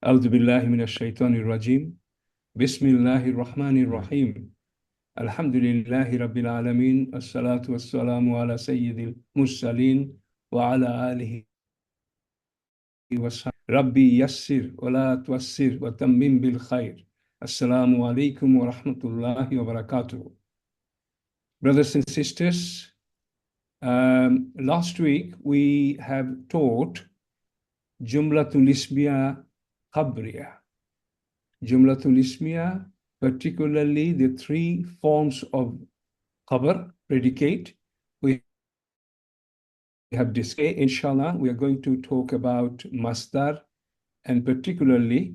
أعوذ بالله من الشيطان الرجيم بسم الله الرحمن الرحيم الحمد لله رب العالمين الصلاة والسلام على سيد المرسلين وعلى آله وصحبه ربي يسر ولا توسر وتمم بالخير السلام عليكم ورحمة الله وبركاته. Brothers and sisters, last week we have taught Jumlatul Ismiya Khabriya. Jumlatul Ismiya, particularly the three forms of khabar, predicate. We have discussed, inshallah, we are going to talk about Masdar and particularly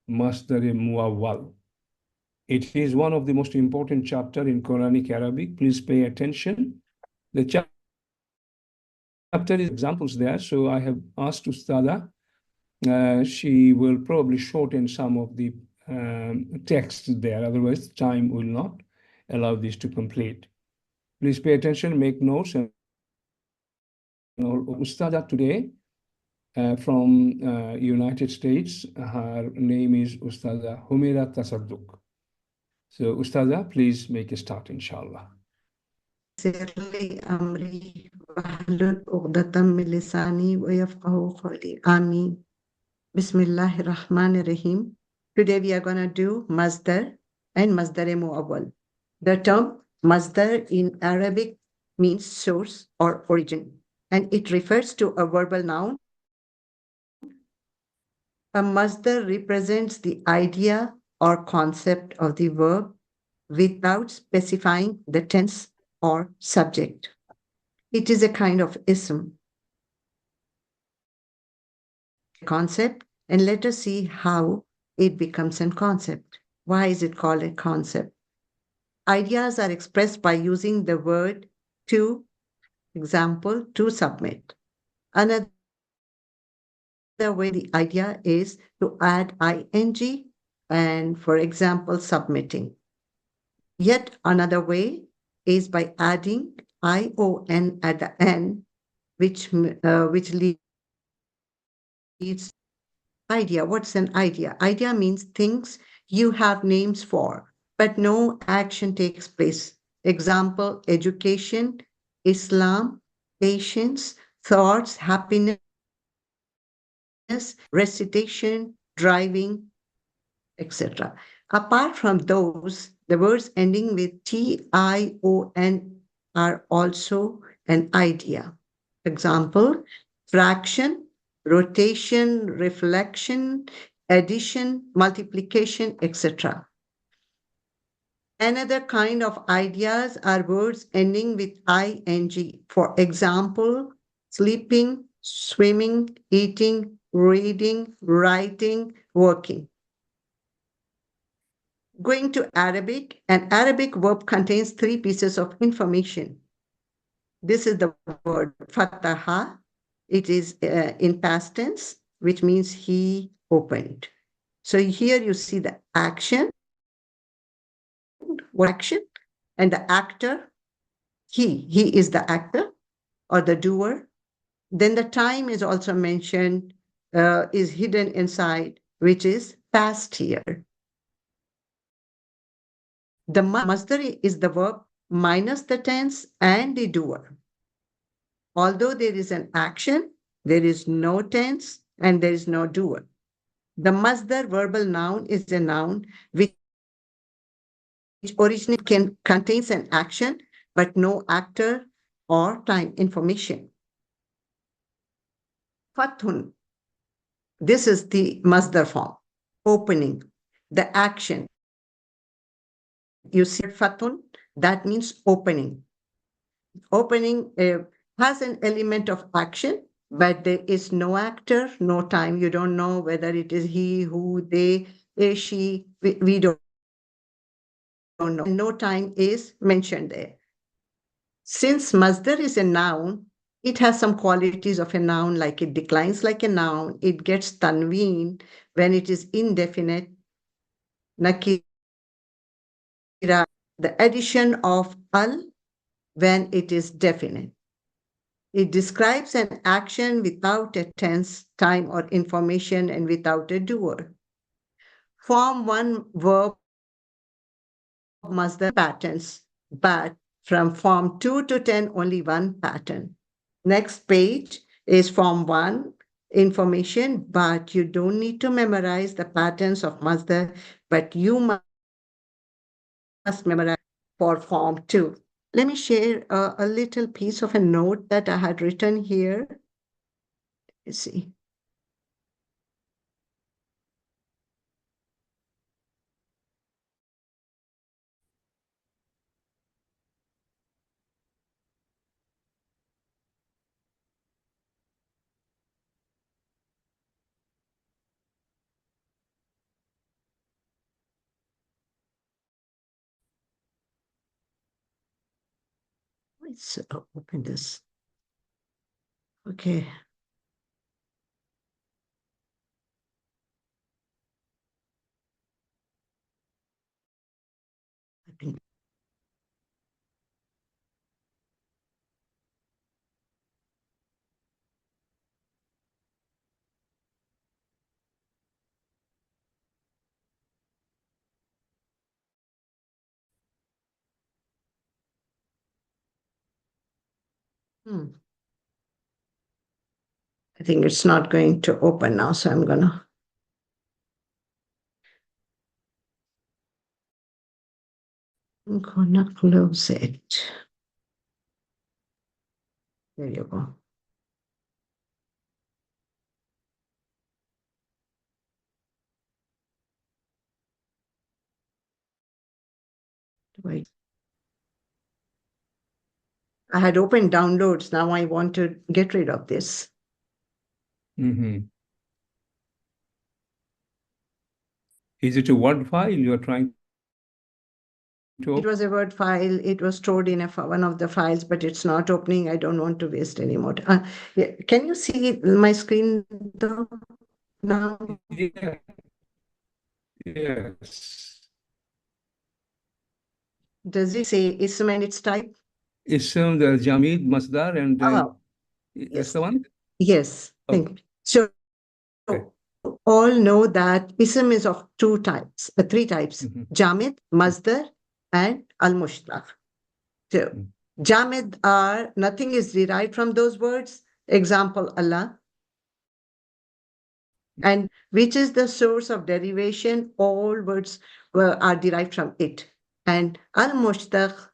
Masdar Muawwal. It is one of the most important chapter in Quranic Arabic. Please pay attention. The chapter is examples there, so I have asked Ustada. She will probably shorten some of the text there, otherwise time will not allow this to complete. Please pay attention, make notes. And Ustada today from United States, her name is Ustada Humaira Tasadduq. So Ustada, please make a start, inshallah. سرلي أمري واحلل عقدة من لساني ويفقهوا قولي آمين. Bismillahir Rahmanir Rahim. Today we are going to do Masdar and Masdar Muawwal. The term Masdar in Arabic means source or origin, and it refers to a verbal noun. A Masdar represents the idea or concept of the verb without specifying the tense or subject. It is a kind of ism concept, and let us see how it becomes a concept. Why is it called a concept? Ideas are expressed by using the word to, example, to submit. Another way the idea is to add ing and, for example, submitting. Yet another way is by adding ion at the end, which leads idea. What's an idea? Idea means things you have names for, but no action takes place. Example, education, Islam, patience, thoughts, happiness, recitation, driving, etc. Apart from those, the words ending with tion are also an idea. Example, fraction, rotation, reflection, addition, multiplication, etc. Another kind of ideas are words ending with ing. For example, sleeping, swimming, eating, reading, writing, working. Going to Arabic, an Arabic verb contains three pieces of information. This is the word fataha. It is in past tense, which means he opened. So here you see the action, and the actor, he is the actor or the doer. Then the time is also mentioned, is hidden inside, which is past here. The masdar is the verb minus the tense and the doer. Although there is an action, there is no tense and there is no doer. The masdar verbal noun is a noun which originally contains an action, but no actor or time information. Fathun. This is the masdar form. Opening. The action. You see fathun, that means opening. Opening has an element of action, but there is no actor, no time. You don't know whether it is he, who, they, she. We don't know. No time is mentioned there. Since masdar is a noun, it has some qualities of a noun, like it declines like a noun. It gets tanween when it is indefinite. Nakira, the addition of al when it is definite. It describes an action without a tense, time, or information, and without a doer. Form 1 verb Masdar patterns, but from Form 2 to 10, only one pattern. Next page is Form 1 information, but you don't need to memorize the patterns of Masdar, but you must memorize for Form 2. Let me share a little piece of a note that I had written here. Let's see. Let's open this. Okay. I think. I think it's not going to open now, so I'm gonna close it. There you go. Wait. I had opened downloads. Now I want to get rid of this. Mm-hmm. Is it a Word file you are trying to open? It was a Word file. It was stored in one of the files, but it's not opening. I don't want to waste any more. Yeah. Can you see my screen though now? Yeah. Yes. Does it say ism and its type? Ism, the Jamid, Masdar, and Oh, that's yes. the one? Yes. Thank you. So Okay. all know that ism is of three types, Mm-hmm. Jamid, Masdar, and Al-Mushtaq. So Jamid are, nothing is derived from those words. Example, Allah. And which is the source of derivation? All words are derived from it. And Al-Mushtaq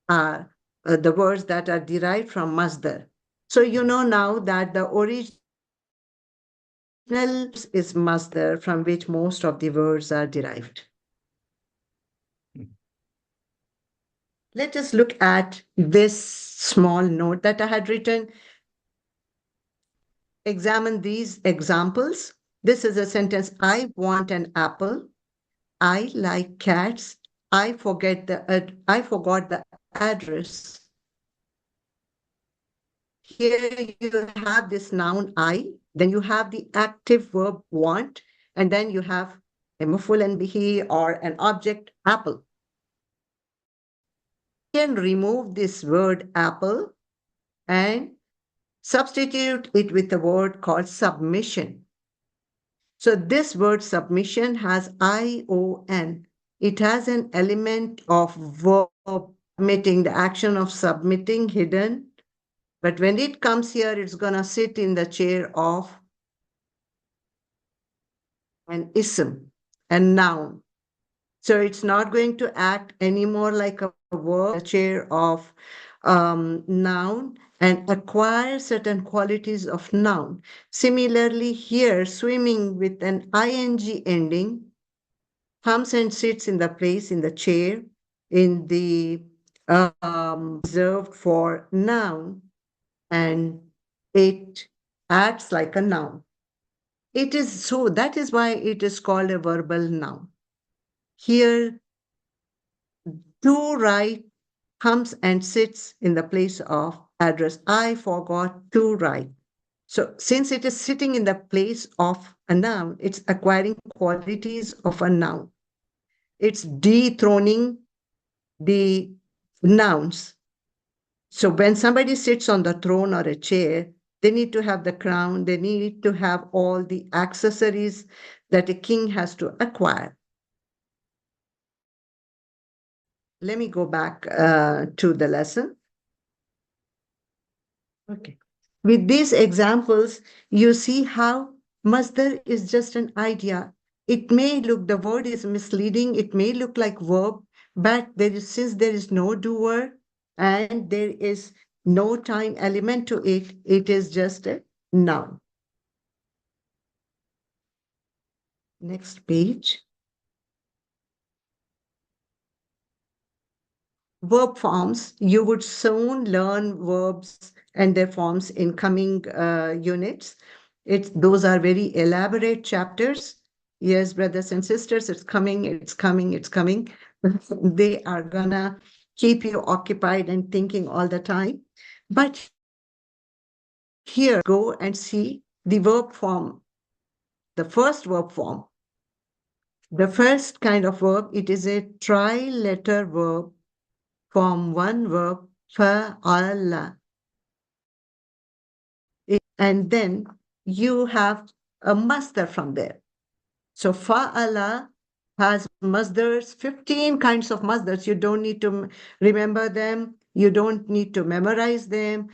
are the words that are derived from Masdar. So you know now that the original is Masdar, from which most of the words are derived. Let us look at this small note that I had written. Examine these examples. This is a sentence: I want an apple. I like cats. I forgot the address. Here you have this noun I, then you have the active verb want, and then you have a maf'ul bihi or an object apple. You can remove this word apple and substitute it with a word called submission. So this word submission has I-O-N. It has an element of verb submitting, the action of submitting hidden. But when it comes here, it's going to sit in the chair of an ism, a noun. So it's not going to act anymore like a verb, a chair of noun, and acquire certain qualities of noun. Similarly, here, swimming with an ing ending comes and sits in the place, in the chair, in the reserved for noun, and it acts like a noun. It is so, that is why it is called a verbal noun. Here, to write comes and sits in the place of address. I forgot to write. So since it is sitting in the place of a noun, it's acquiring qualities of a noun. It's dethroning the nouns. So when somebody sits on the throne or a chair, they need to have the crown, they need to have all the accessories that a king has to acquire. Let me go back to the lesson. Okay. With these examples, you see how masdar is just an idea. It may look, the word is misleading, it may look like verb, but since there is no doer and there is no time element to it, it is just a noun. Next page. Verb forms, you would soon learn verbs and their forms in coming units. Those are very elaborate chapters. Yes, brothers and sisters, it's coming, it's coming, it's coming. They are gonna keep you occupied and thinking all the time. But here, go and see the verb form, the first verb form. The first kind of verb, it is a tri-letter verb. Form one verb, fa'ala. And then you have a masdar from there. So fa'ala has masdars, 15 kinds of masdars. You don't need to remember them. You don't need to memorize them.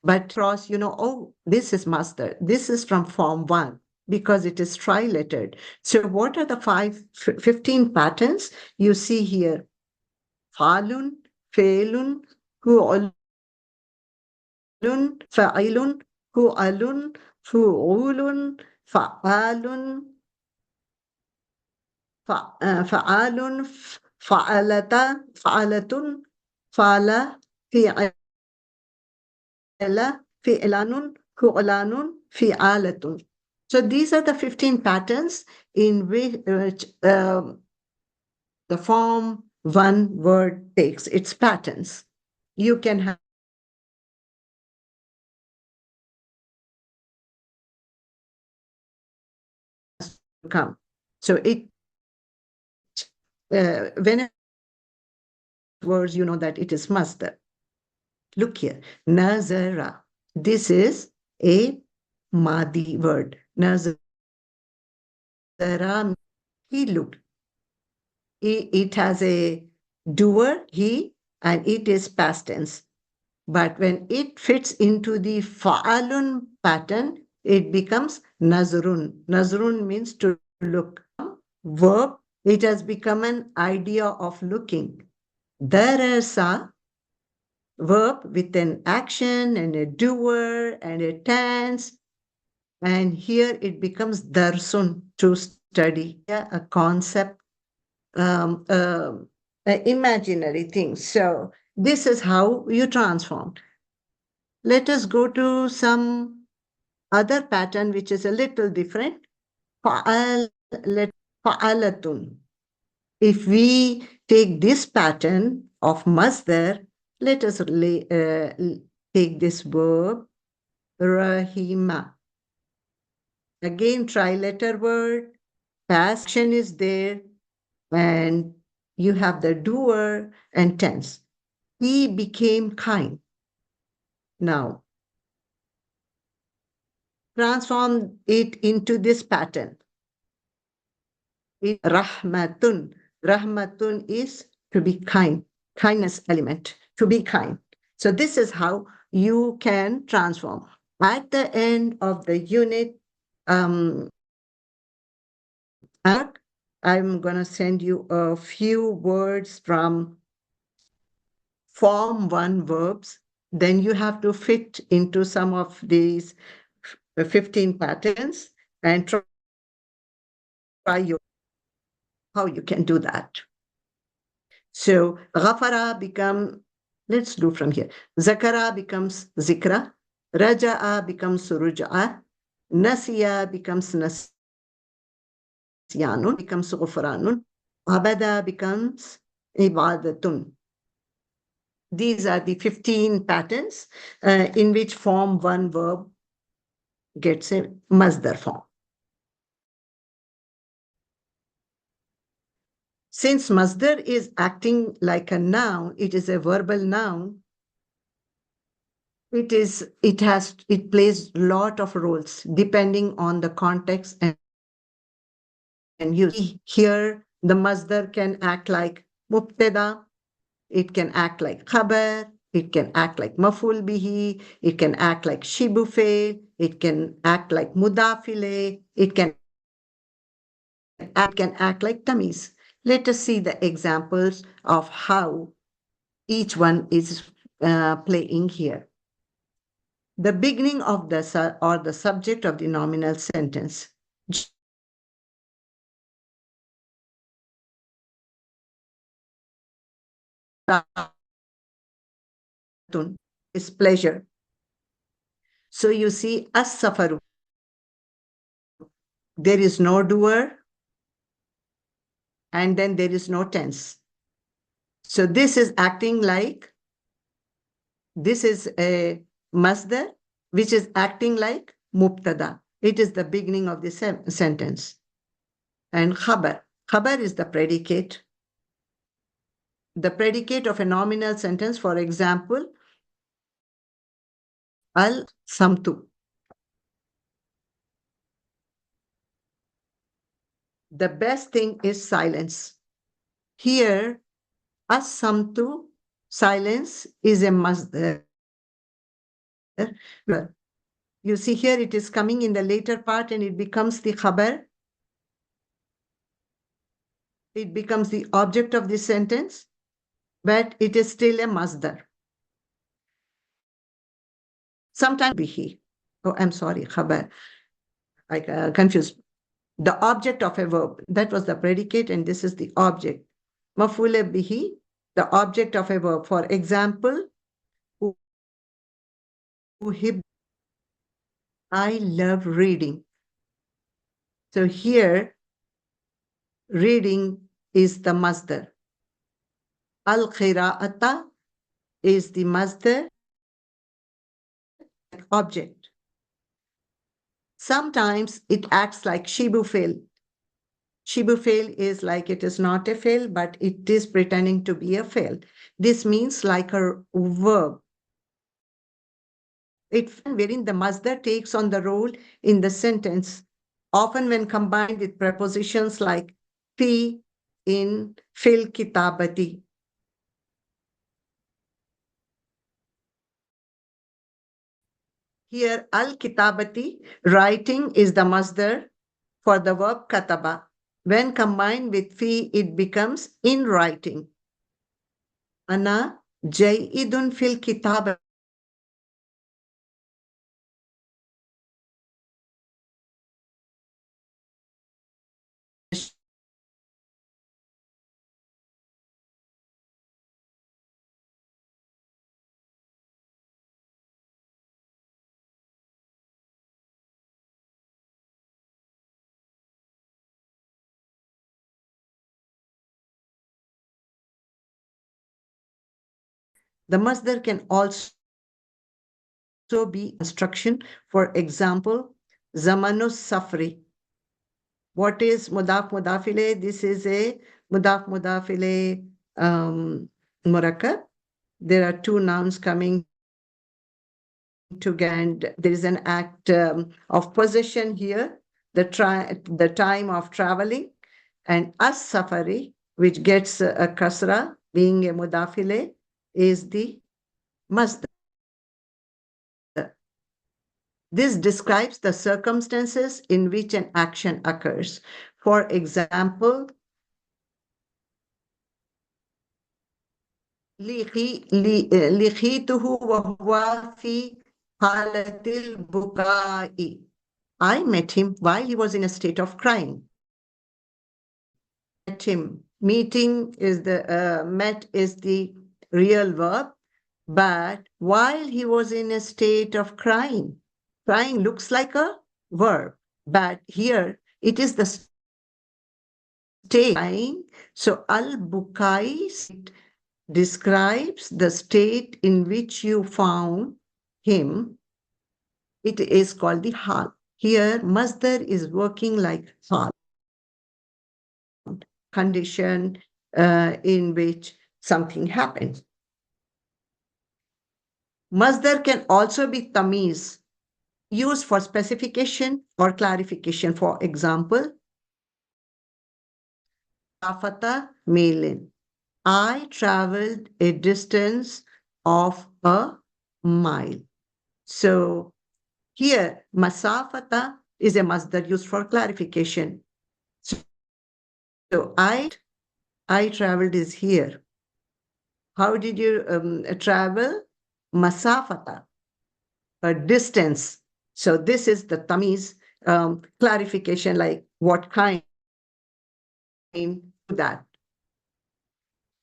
But cross, oh, this is masdar. This is from form one because it is tri-lettered. So what are the 15 patterns you see here? Falun, fe'lun, hu'ulun, fa'ilun, hu'alun, fu'ulun, fa'alun, fa'alun, fa'alata, fa'alatun, fa'ala, fi'ala, fi'lanun, hu'lanun, fi'alatun. So these are the 15 patterns in which the form one word takes its patterns. You can have come. So when words, you know that it is masdar. Look here, nazara. This is a madi word. Nazara, he looked. It has a doer, he, and it is past tense. But when it fits into the fa'alun pattern, it becomes nazrun. Nazrun means to look. Verb, it has become an idea of looking. Darasa, verb with an action and a doer and a tense. And here it becomes darsun, to study, a concept, an imaginary thing. So this is how you transform. Let us go to some other pattern which is a little different. Fa'alatun. If we take this pattern of masdar, let us take this verb, rahima. Again, tri-letter word, past action is there, and you have the doer and tense. He became kind. Now, transform it into this pattern. Rahmatun. Rahmatun is to be kind, kindness element, to be kind. So this is how you can transform. At the end of the unit, I'm going to send you a few words from form one verbs. Then you have to fit into some of these 15 patterns and try how you can do that. So ghafara become, let's do from here. Zakara becomes zikra. Raja'a becomes ruj'a. Nasiya becomes nasyanun, becomes ghufranun. Abada becomes ibadatun. These are the 15 patterns in which form one verb gets a masdar form. Since masdar is acting like a noun, it is a verbal noun. it plays lot of roles depending on the context, and you see here the masdar can act like mubtada, it can act like khabar, it can act like maf'ul bihi, it can act like shibu fail, it can act like mudafile, it can act like tamiz. Let us see the examples of how each one is playing here. The beginning of the subject of the nominal sentence. Is pleasure. So you see as-safaru. There is no doer, and then there is no tense. So this is acting like, this is a masdar, which is acting like mubtada. It is the beginning of the sentence. And khabar. Khabar is the predicate. The predicate of a nominal sentence, for example, al-samtu. The best thing is silence. Here, as-samtu, silence, is a masdar. You see here it is coming in the later part and it becomes the khabar. It becomes the object of the sentence, but it is still a masdar. Sometimes bihi. Oh, I'm sorry, khabar. I confused. The object of a verb. That was the predicate and this is the object. Maf'ul bihi, the object of a verb. For example, I love reading. So here, reading is the masdar. Al-qira'ata is the masdar object. Sometimes it acts like shibu fail. Shibu fail is like it is not a fail, but it is pretending to be a fail. This means like a verb. Wherein the masdar takes on the role in the sentence, often when combined with prepositions like fi, in, fil kitabati. Here, al-kitabati, writing, is the masdar for the verb kataba. When combined with fi, it becomes in writing. Ana jaidun fil kitabati. The masdar can also be instruction. For example, zamanus safri. What is mudaf mudafile? This is a mudaf mudafile murakkab. There are two nouns coming together, and there is an act of possession here, the time of traveling, and as-safari, which gets a kasra, being a mudafile, is the masdar. This describes the circumstances in which an action occurs. For example, لقيته وهو في حالة البكاء. I met him while he was in a state of crying. Met him. Meeting is the met is the real verb, but while he was in a state of crying, crying looks like a verb, but here it is the state. So al-bukai describes the state in which you found him. It is called the hal. Here, masdar is working like hal, condition in which something happens. Masdar can also be tamiz, used for specification or clarification. For example, Afata Melin. I traveled a distance of a mile. So here, masafata is a masdar used for clarification. So I traveled is here. How did you travel? Masafata, a distance. So this is the tamiz clarification, like what kind that.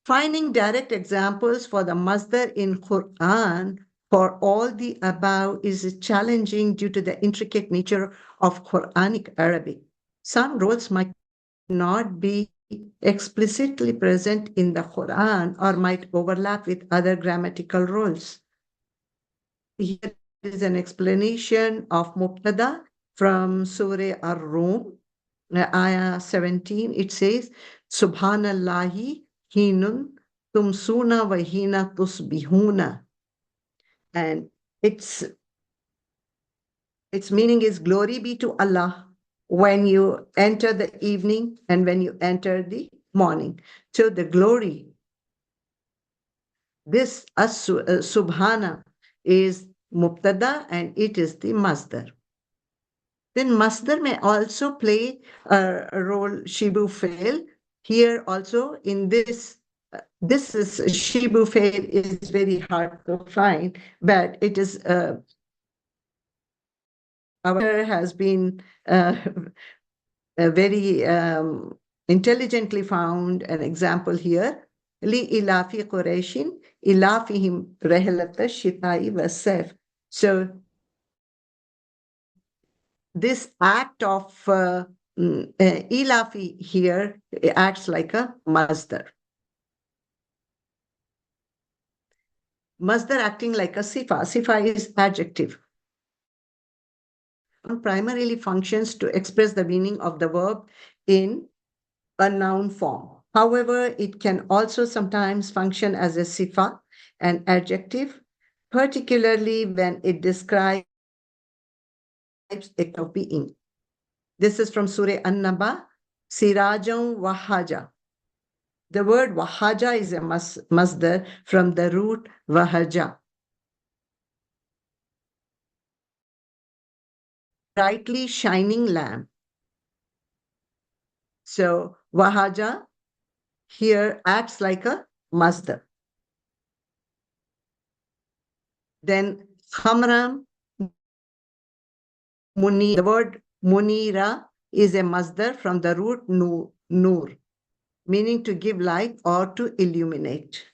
Finding direct examples for the masdar in Quran for all the above is challenging due to the intricate nature of Quranic Arabic. Some roles might not be explicitly present in the Quran or might overlap with other grammatical roles. Here is an explanation of Mubtada from Surah Ar-Rum, Ayah 17. It says, Subhanallahi hinun tumsuna wa hina tusbihuna. And its meaning is glory be to Allah when you enter the evening and when you enter the morning. So the glory, this subhana is mubtada and it is the masdar. Then masdar may also play a role shibu fail. Here also in this, this is shibu fail is very hard to find, but it is our has been very intelligently found an example here. Li ilafi Qurayshin ilafihim rehlata shitai wasaf. So this act of ilafi here acts like a masdar. Masdar acting like a sifa. Sifa is adjective. Primarily functions to express the meaning of the verb in a noun form. However, it can also sometimes function as a sifa, an adjective, particularly when it describes a of being. This is from Surah An-Naba, Sirajam Wahaja. The word Wahaja is a masdar from the root Wahaja. Brightly shining lamp. So Wahaja here acts like a masdar. Then Khamram Muni, the word Munira is a masdar from the root nur, meaning to give light or to illuminate.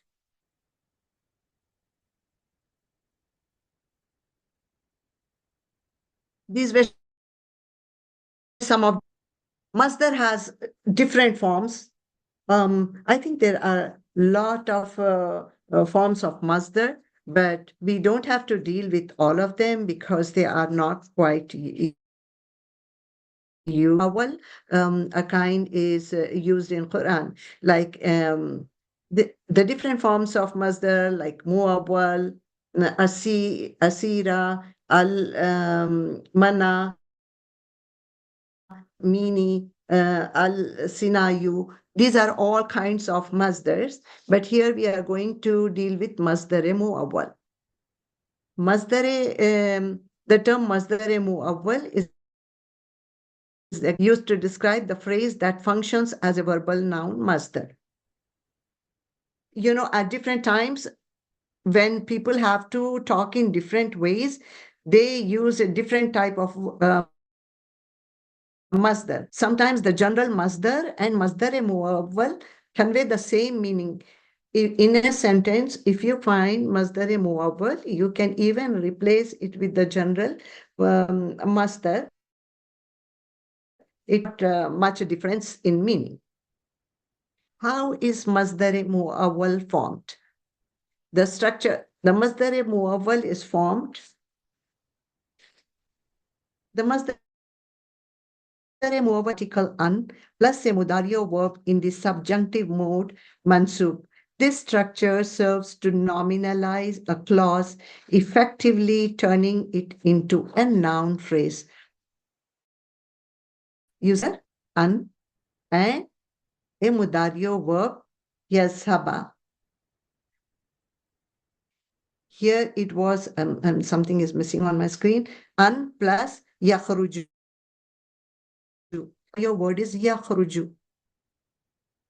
These were some of masdar has different forms. I think there are a lot of forms of masdar, but we don't have to deal with all of them because they are not quite awal. A kind is used in Quran, like the different forms of masdar, like muawwal, asira, al-mana, mini, al-sinayu. These are all kinds of masdars, but here we are going to deal with masdar-e muawwal. The term masdar-e muawwal is used to describe the phrase that functions as a verbal noun masdar. You know, at different times, when people have to talk in different ways, they use a different type of masdar. Sometimes the general masdar and masdar-e muawwal convey the same meaning. In a sentence, if you find masdar-e muawwal, you can even replace it with the general masdar. It much difference in meaning. How is masdar-e muawwal formed? The structure, the masdar-e muawwal is formed. The masdar-e muawwal article an plus a mudariyo verb in the subjunctive mode mansub This structure serves to nominalize a clause, effectively turning it into a noun phrase. User an and a mudario verb yazhaba. Here it was, something is missing on my screen, an plus yakhruju. Your word is yakhruju.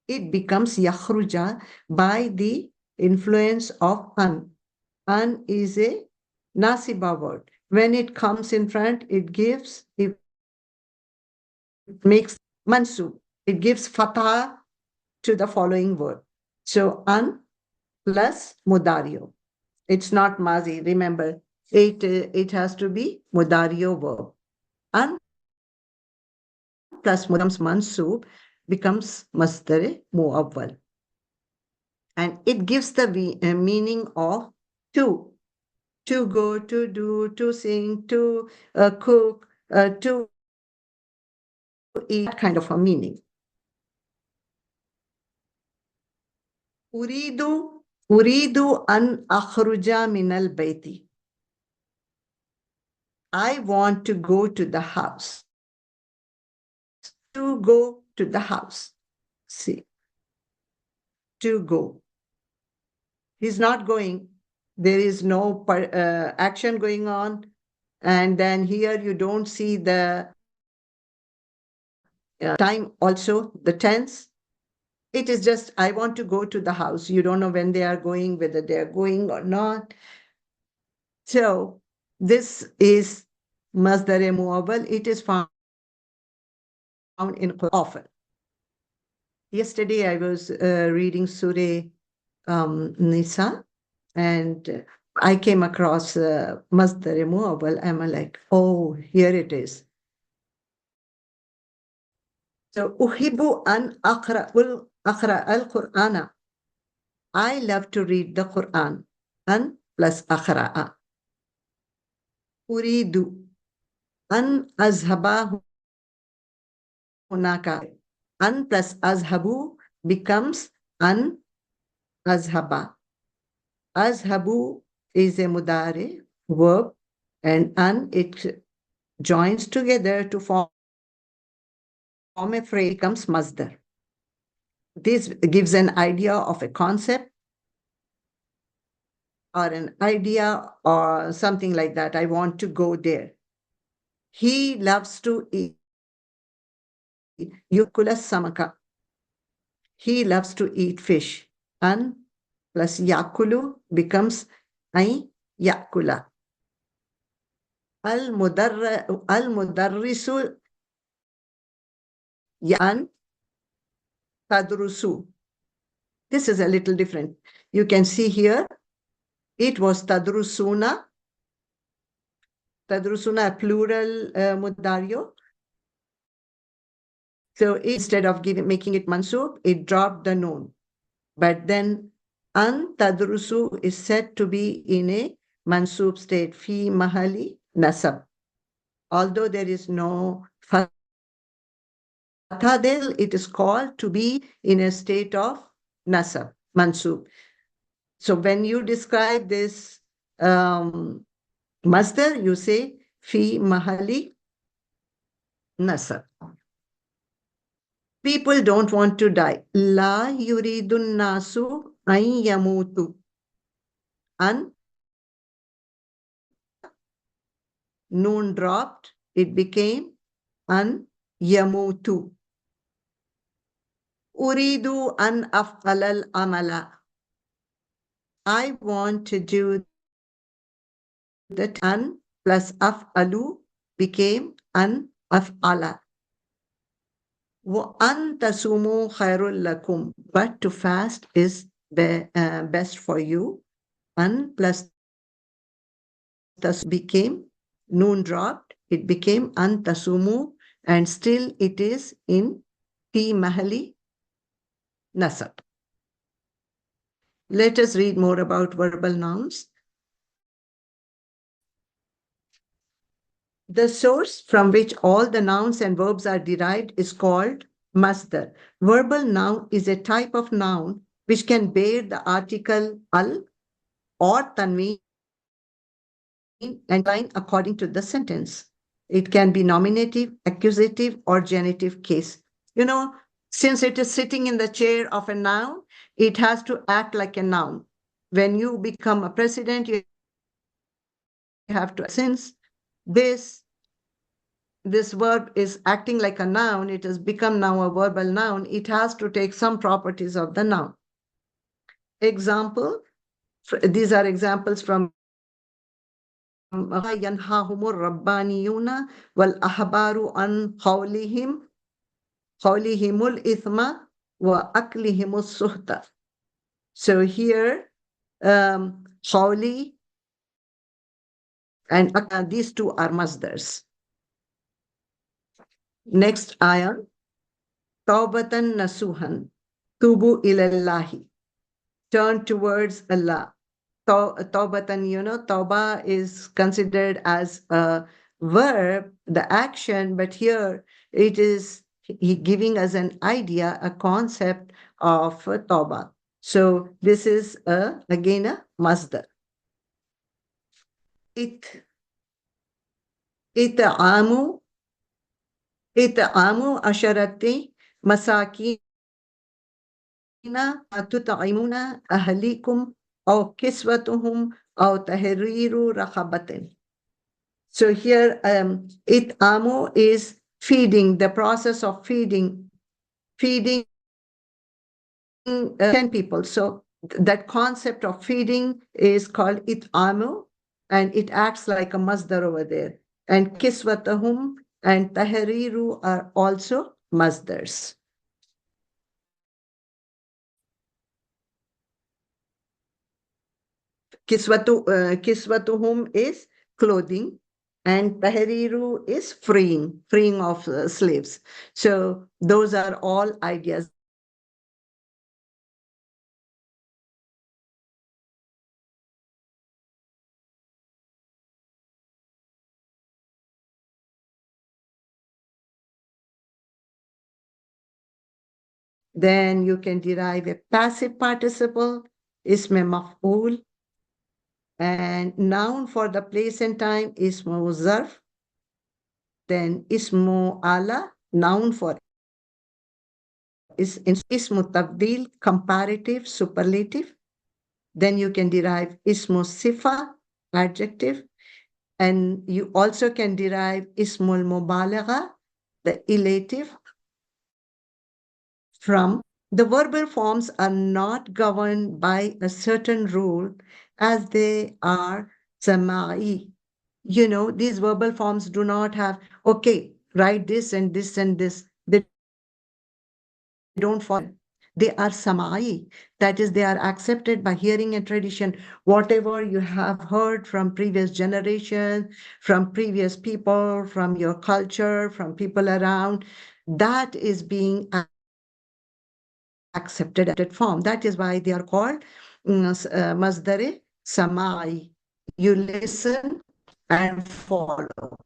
It becomes yakhruja by the influence of an. An is a nasiba word. When it comes in front, it makes mansub. It gives fatah to the following word. So an plus mudario. It's not mazi. Remember, it has to be mudario verb. An plus becomes mansub, becomes masdar muawwal. And it gives the meaning of to go, to do, to sing, to cook, to eat, that kind of a meaning. Uridu an akhruja min al bayti. I want to go to the house. To go to the house. See. To go. He's not going. There is no action going on. And then here you don't see the time also, the tense. It is just, I want to go to the house. You don't know when they are going, whether they are going or not. So this is Masdar Muawwal. It is found in Qur'an often. Yesterday I was reading Surah Nisa, and I came across Masdar Muawwal. I'm like, oh, here it is. So, Uhibbu an aqra al-Qur'ana. I love to read the Quran. An plus aqra'a. Uridu an azhaba hunaka. An plus azhabu becomes an azhaba. Azhabu is a mudari verb, and an it joins together to form a phrase, becomes masdar. This gives an idea of a concept or an idea or something like that. I want to go there. He loves to eat. Yukula samaka. He loves to eat fish. An plus yakulu becomes ay yakula. Al-mudarrisu yan tadrusu. This is a little different. You can see here, it was tadrusuna. Tadrusuna, plural mudario. So instead of making it mansub, it dropped the noon. But then an tadrusu is said to be in a mansub state, fi mahali nasab. Although there is no fatha there, it is called to be in a state of nasab, mansub. So when you describe this masdar, you say fi mahali nasab. People don't want to die. La yuridun nasu an yamutu. An noon dropped, it became an yamutu. Uridu an af'alal amala. I want to do that. An plus af'alu became an af'ala. Wa an tasumu khairul lakum. But to fast is best for you. An plus tas became noon dropped. It became an tasumu, and still it is in fi mahali nasab. Let us read more about verbal nouns. The source from which all the nouns and verbs are derived is called masdar. Verbal noun is a type of noun which can bear the article al or tanween and line according to the sentence. It can be nominative, accusative, or genitive case. You know, since it is sitting in the chair of a noun, it has to act like a noun. When you become a president, you have to, since this verb is acting like a noun, it has become now a verbal noun, it has to take some properties of the noun. Example, these are examples from ينهاهم الربانيون والأحبار عن قولهم الإثم وأكلهم السحت. So here, قولي and these two are masdars. Next ayah, Tawbatan nasuhan, tubu ilallahi, turn towards Allah. Tawbatan, you know, tawbah is considered as a verb, the action, but here it is giving us an idea, a concept of tawbah. So this is again a masdar. It'amu asharati masakina tut'imuna ahlikum aw kiswatuhum aw tahriru raqabatin. So here, it'amu is feeding, the process of feeding 10 people. So that concept of feeding is called it'amu, and it acts like a masdar over there. And kiswatahum and tahriru are also masdars. Kiswatuhum is clothing, and tahriru is freeing of slaves. So those are all ideas. Then you can derive a passive participle, isme maf'ul, and noun for the place and time, ismu zarf. Then ismu ala, noun for ismu tabdil, comparative, superlative. Then you can derive ismu sifa, adjective. And you also can derive ismul mubalagha, the elative. From the verbal forms are not governed by a certain rule as they are sama'i. You know, these verbal forms do not have, okay, write this and this and this. They don't follow. They are sama'i. That is, they are accepted by hearing and tradition. Whatever you have heard from previous generations, from previous people, from your culture, from people around, that is being accepted form. That is why they are called masdar samai. You listen and follow.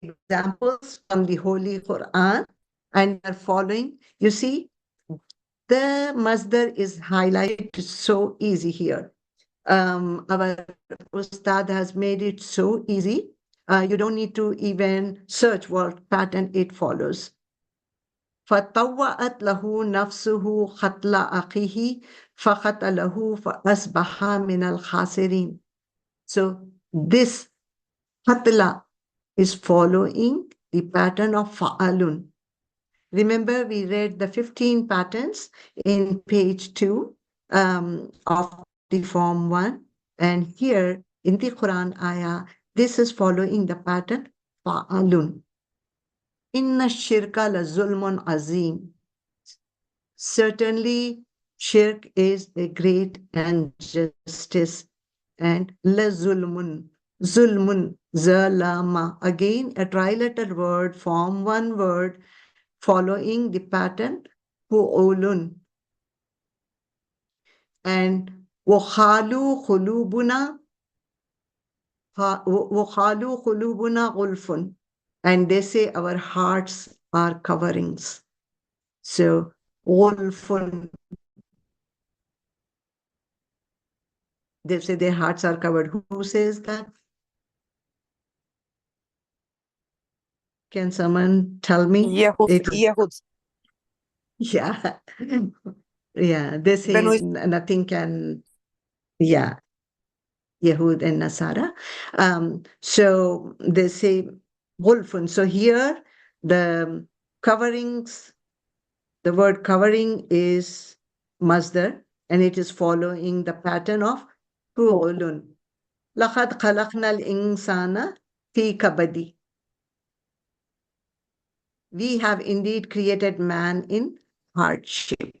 Examples from the Holy Quran, and are following. You see, the masdar is highlighted so easy here. Our Ustad has made it so easy. You don't need to even search what pattern it follows. فَطَوَّأَتْ لَهُ نَفْسُهُ خَتْلَ أَخِيهِ فَخَتَلَهُ فَأَصْبَحَ مِنَ الْخَاسِرِينَ. So this khatla is following the pattern of fa'alun. Remember, we read the 15 patterns in page 2 of the form 1. And here in the Quran ayah, this is following the pattern fa'alun. Inna shirka la zulmun azim. Certainly, shirk is a great injustice. And la zulmun, zalama. Again, a trilateral word, form one word, following the pattern fu'ulun. And وَخَالُوا خُلُوبُنَا gulfun. And they say our hearts are coverings. So, wolfun, they say their hearts are covered. Who says that? Can someone tell me? Yahud, Yahud. Yeah. Yeah, they say Banu nothing can, yeah, Yehud and Nasara. So they say wolfun. So here the coverings, the word covering is Masdar, and it is following the pattern of fu'ulun. لَقَدْ خَلَقْنَا الْإِنسَانَ فِي كَبَدٍ. We have indeed created man in hardship.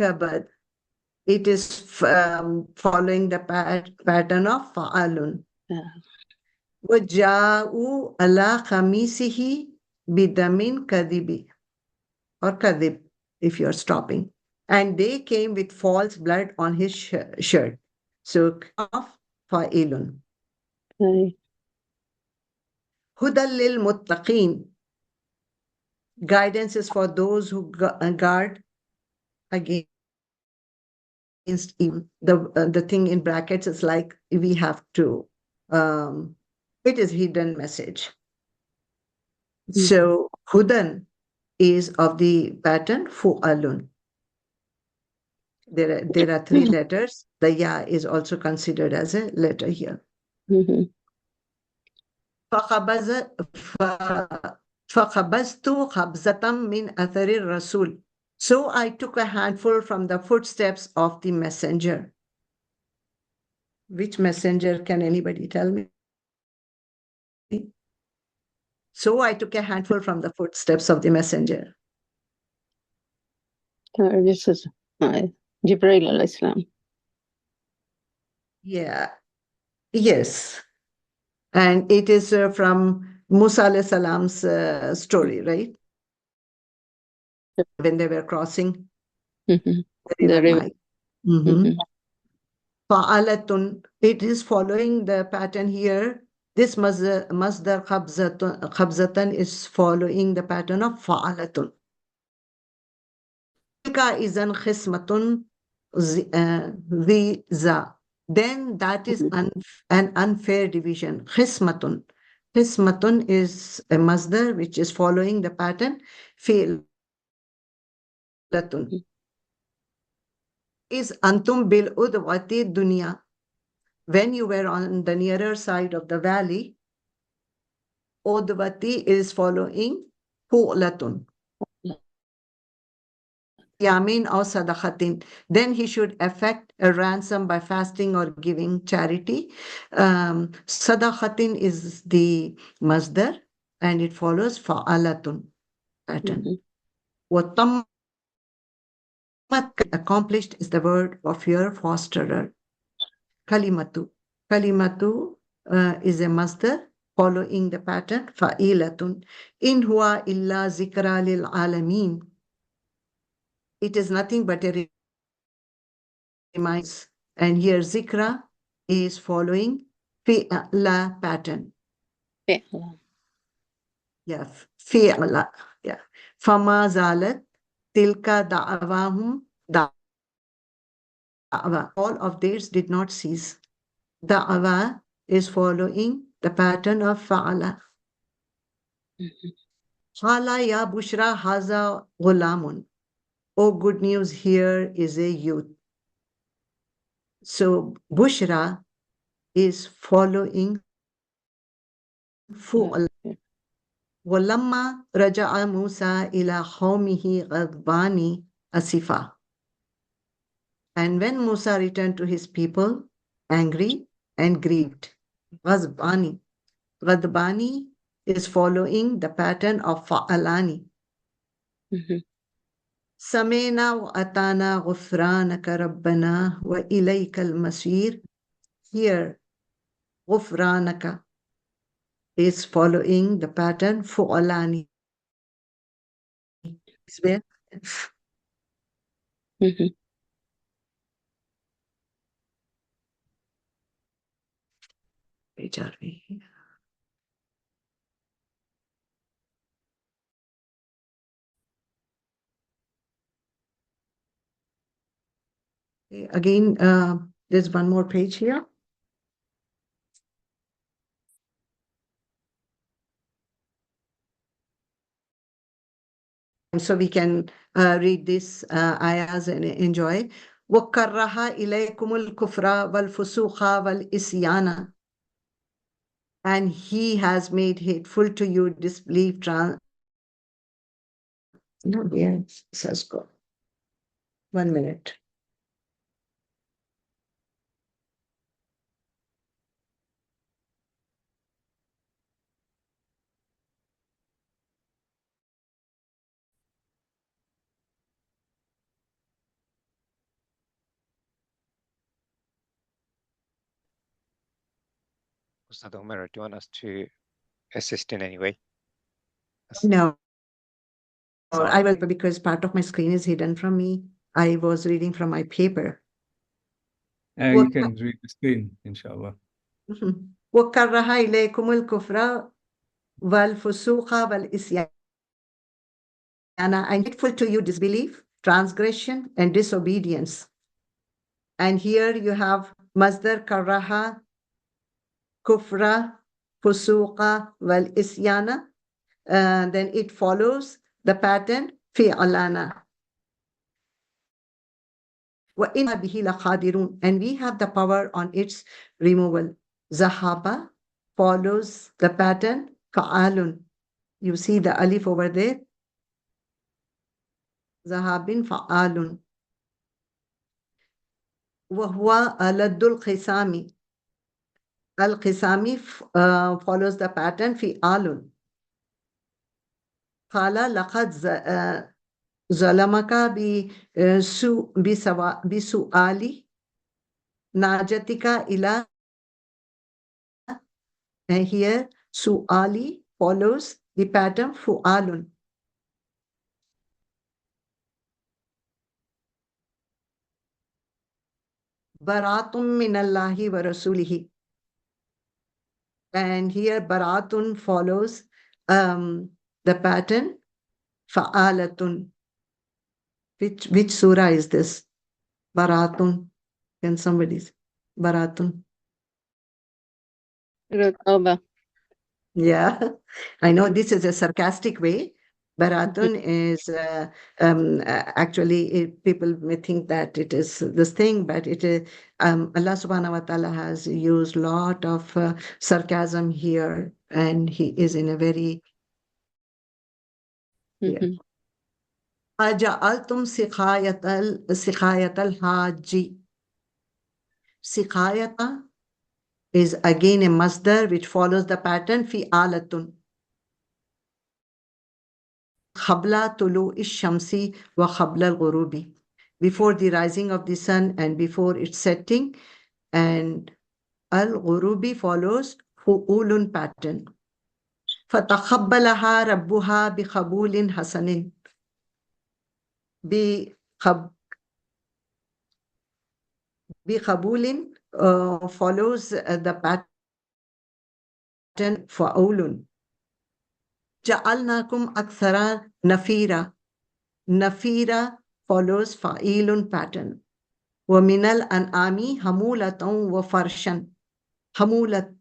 Kabad. It is following the pattern of fa'alun. وَجَاءُوا عَلَى خَمِيسِهِ بِدَمٍ كَذِبٍ, or kadhib, if you're stopping. And they came with false blood on his shirt. So, of fa'ilun. Hudal lil muttaqin. Guidance is for those who guard against evil. The thing in brackets is like we have to, it is hidden message. So hudan is of the pattern fu'alun. There are three letters. The ya is also considered as a letter here. فَخَبَزْتُ خَبْزَةً مِّنْ أَثَرِ الرَّسُولِ. So I took a handful from the footsteps of the messenger. Which messenger, can anybody tell me? So I took a handful from the footsteps of the messenger. This is Jibreel alayhi salam. Yeah. Yes. And it is from Musa alayhi salam's story, right? When they were crossing the river. Fa'alatun, it is following the pattern here. This masdar khabzatan is following the pattern of fa'alatun. Tilka izan khismatun za. Then that is an unfair division. Khismatun. Khismatun is a masdar which is following the pattern fi'latun. Is antum bil udwati dunya. When you were on the nearer side of the valley, udwati is following fu'latun. Yamin or sadaqatin. Then he should effect a ransom by fasting or giving charity. Sadaqatin is the masdar and it follows fa'alatun pattern. What accomplished is the word of your fosterer. Kalimatu. Kalimatu is a masdar following the pattern fa'ilatun. In huwa illa zikra lil alameen. It is nothing but a reminder. And here zikra is following fi'la pattern. Yeah, fi'la. Yeah. Fama zalat tilka da'awahum da'wa. All of theirs did not cease. Da'wa is following the pattern of fa'ala. Hala ya bushra haza ghulamun. Oh, good news, here is a youth. So bushra is following fu'ala. وَلَمَّا رَجَعَ مُوسَى إِلَى قَوْمِهِ غَضْبَانِ أَسِفًا. And when Musa returned to his people, angry and grieved. غَضْبَانِ. غَضْبَانِ is following the pattern of fa'alani. سَمِعْنَا وَأَطَعْنَا غُفْرَانَكَ رَبَّنَا وَإِلَيْكَ الْمَصِيرُ. Here, غُفْرَانَكَ is following the pattern fu'alani. Where? Page are we? Again, there's one more page here. So we can read this ayahs and enjoy. وَكَرَّهَ إِلَيْكُمُ الْكُفْرَ وَالْفُسُوقَ وَالْإِسْيَانَ. And he has made hateful to you disbelief. No, yes, says go. 1 minute. Ustad Umar, do you want us to assist in any way? No, So- I will, because part of my screen is hidden from me. I was reading from my paper. You can read the screen, inshallah. وَكَرَّهَ إِلَيْكُمُ الْكُفْرَ وَالْفُسُوقَ وَالْإِسْيَانَ. And hateful to you disbelief, transgression, and disobedience. And here you have Masdar karaha, kufra, fusuqa, wal isyana. Then it follows the pattern fi'alana. وَإِنَّا بِهِ لَقَادِرُونَ. And we have the power on its removal. Zahaba follows the pattern fa'alun. You see the alif over there. Zahabin fa'alun. وَهُوَ أَلَدُّ الْقِسَامِ. Al-Qisami follows the pattern fi'alun. قَالَ لَقَدْ ظَلَمَكَ بِسُؤَالِ نَاجَتِكَ إِلَى. And here su'ali follows the pattern fu'alun. Baratum minallahi wa rasulihi. And here baratun follows the pattern fa'alatun. Which surah is this? Baratun. Can somebody say? Baratun. Tawbah. Yeah, I know this is a sarcastic way. Baratun is actually people may think that it is this thing, but it is Allah subhanahu wa ta'ala has used a lot of sarcasm here, and he is in a very أَجَعَلْتُمْ سِقَايَةَ الْحَاجِّ. Siqayata is again a masdar which follows the pattern fi'alatun. Qabla tulu'i shamsi wa qabla al-ghurubi. Before the rising of the sun and before its setting. And al-ghurubi follows fu'ulun pattern. فَتَقَبَّلَهَا رَبُّهَا بِقَبُولٍ حَسَنٍ. بِقَبُولٍ follows the pattern fa'ulun. جَعَلْنَاكُمْ أَكْثَرَ نَفِيرًا. Nafira follows fa'ilun pattern. وَمِنَ الْأَنْعَامِ حَمُولَةً وَفَرْشًا. Hamulata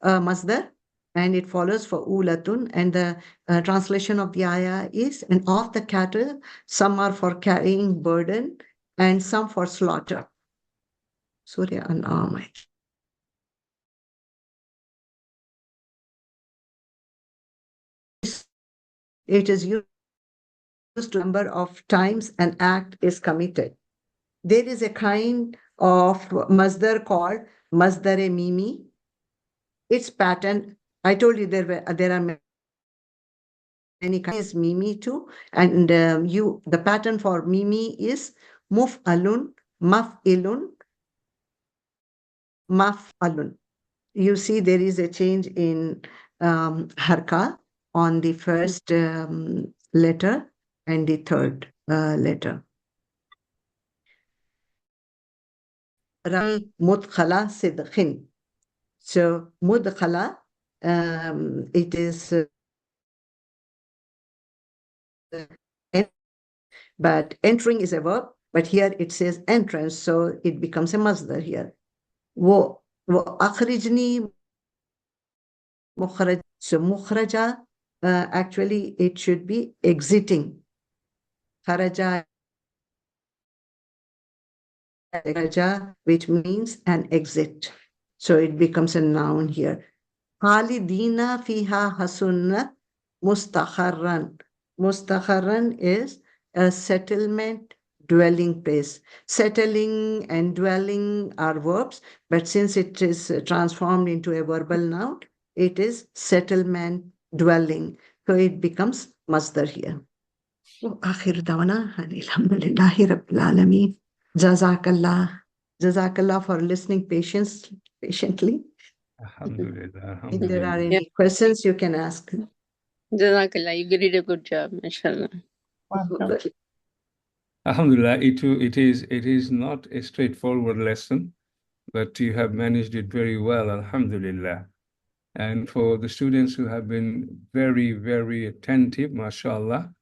masdar, and it follows fa'ulatun. And the translation of the ayah is, and of the cattle, some are for carrying burden and some for slaughter. Surah An-An'am. It is used to number of times an act is committed. There is a kind of masdar called masdar-e mimi. Its pattern, I told you there are many kinds. Mimi too, and the pattern for mimi is muf'alun, maf'ilun, maf'alun. You see there is a change in harka on the first letter and the third letter. Rai mudkhala sidkhin. So mudkhala, it is but entering is a verb, but here it says entrance, so it becomes a masdar here. وأخرجني مخرج. So mukhraja, actually it should be exiting. Kharaja, which means an exit. So it becomes a noun here. Khalidina fiha hasunat mustakharran. Mustakharran is a settlement, dwelling place. Settling and dwelling are verbs, but since it is transformed into a verbal noun, it is settlement, dwelling. So it becomes masdar here. وآخر دعوانا الحمد لله رب العالمين. Jazakallah. Jazakallah for listening patiently. Alhamdulillah. If there are Alhamdulillah. any questions, you can ask. Jazakallah, you did a good job, mashallah. Alhamdulillah, it is not a straightforward lesson, but you have managed it very well, alhamdulillah. And for the students who have been very, very attentive, mashallah,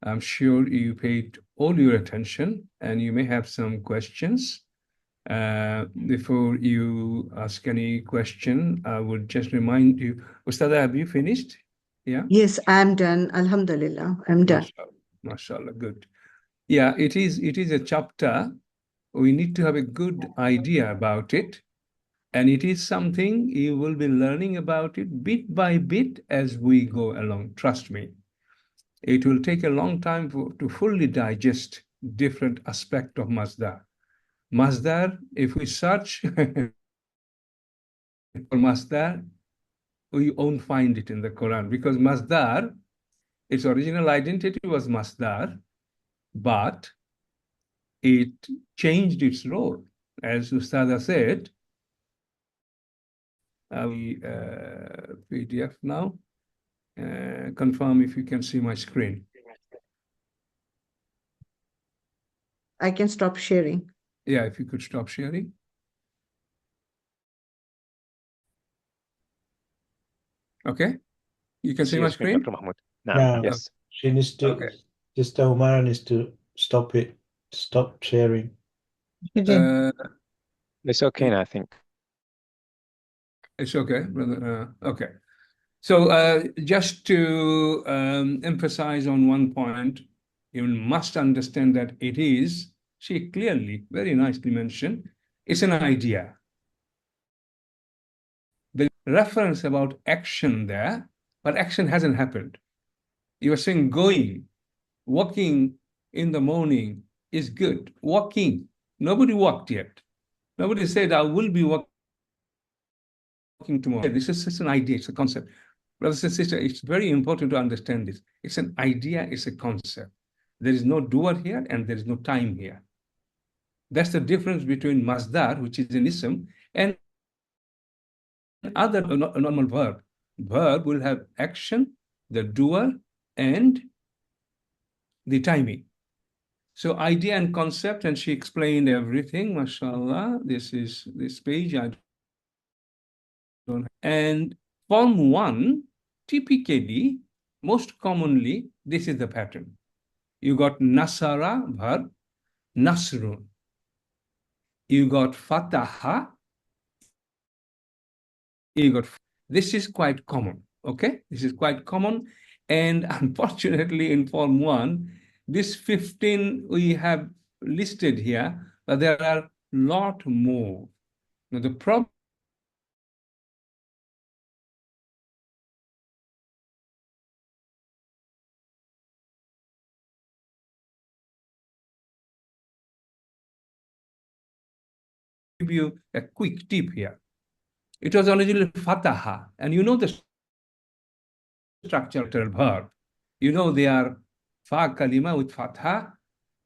I'm sure you paid all your attention and you may have some questions. Before you ask any question, I would just remind you, Ustada, have you finished? Yeah? Yes, I'm done. Alhamdulillah, I'm done. MashaAllah, good. Yeah, it is a chapter. We need to have a good idea about it. And it is something you will be learning about it bit by bit as we go along. Trust me. It will take a long time to fully digest different aspects of Masdar. Masdar, if we search for Masdar, we won't find it in the Quran because Masdar, its original identity was Masdar, but it changed its role. As Ustada said, PDF now. Confirm if you can see my screen. I can stop sharing. Yeah, if you could stop sharing. Okay, you can see my screen. Dr. Mahmoud. Yeah. Yes. She needs to, Okay. Sister Umara needs to stop sharing. It's okay now, I think. It's okay, brother. Okay. So just to emphasize on one point, you must understand that it is, she clearly, very nicely mentioned, it's an idea. The reference about action there, but action hasn't happened. You are saying going, walking in the morning is good. Walking, nobody walked yet. Nobody said, I will be walking tomorrow. This is just an idea, it's a concept. Brothers and sisters, it's very important to understand this. It's an idea, it's a concept. There is no doer here and there is no time here. That's the difference between Masdar, which is an ism, and other normal verb. Verb will have action, the doer, and the timing. So idea and concept, and she explained everything, mashallah. This is this page. I don't. And form 1, typically, most commonly, this is the pattern. You got nasara, verb, nasrun. You got fataha. You got, this is quite common, okay? This is quite common. And unfortunately, in form 1, this 15 we have listed here, but there are a lot more. Now, the problem give you a quick tip here. It was originally fataha, and you know the structural verb. You know they are fa kalima with fatha,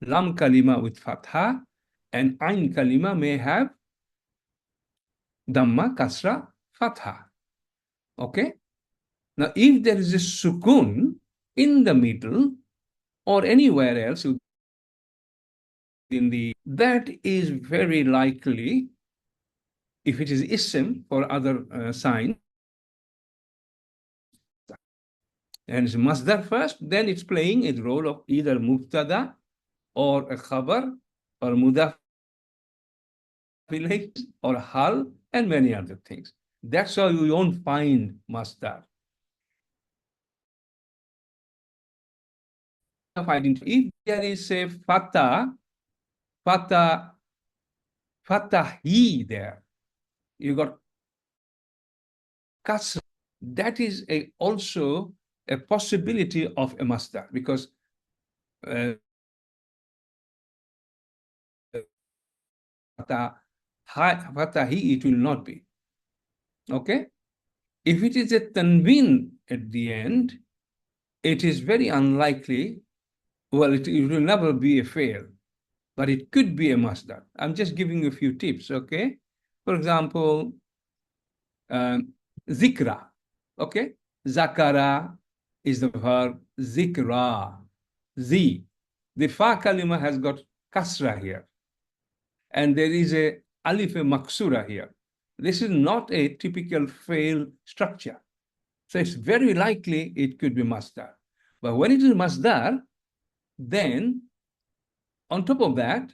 lam kalima with fatha, and ain kalima may have damma, kasra, fatha. Okay? Now, if there is a sukun in the middle or anywhere else in the, that is very likely, if it is ism for other signs, and it's masdar first, then it's playing a role of either mubtada or a khabar or mudaf ilayh or hal and many other things. That's why we won't find masdar. If there is a fatahi there, you got kasra. That is also a possibility of a masdar, because fatahi it will not be. Okay? If it is a tanween at the end, it is very unlikely. Well, it will never be a fail, but it could be a masdar. I'm just giving you a few tips, okay? For example, zikra, okay? Zakara is the verb, zikra, z. The fa kalima has got kasra here, and there is a alif maksura here. This is not a typical fail structure. So it's very likely it could be masdar. But when it is masdar, then on top of that,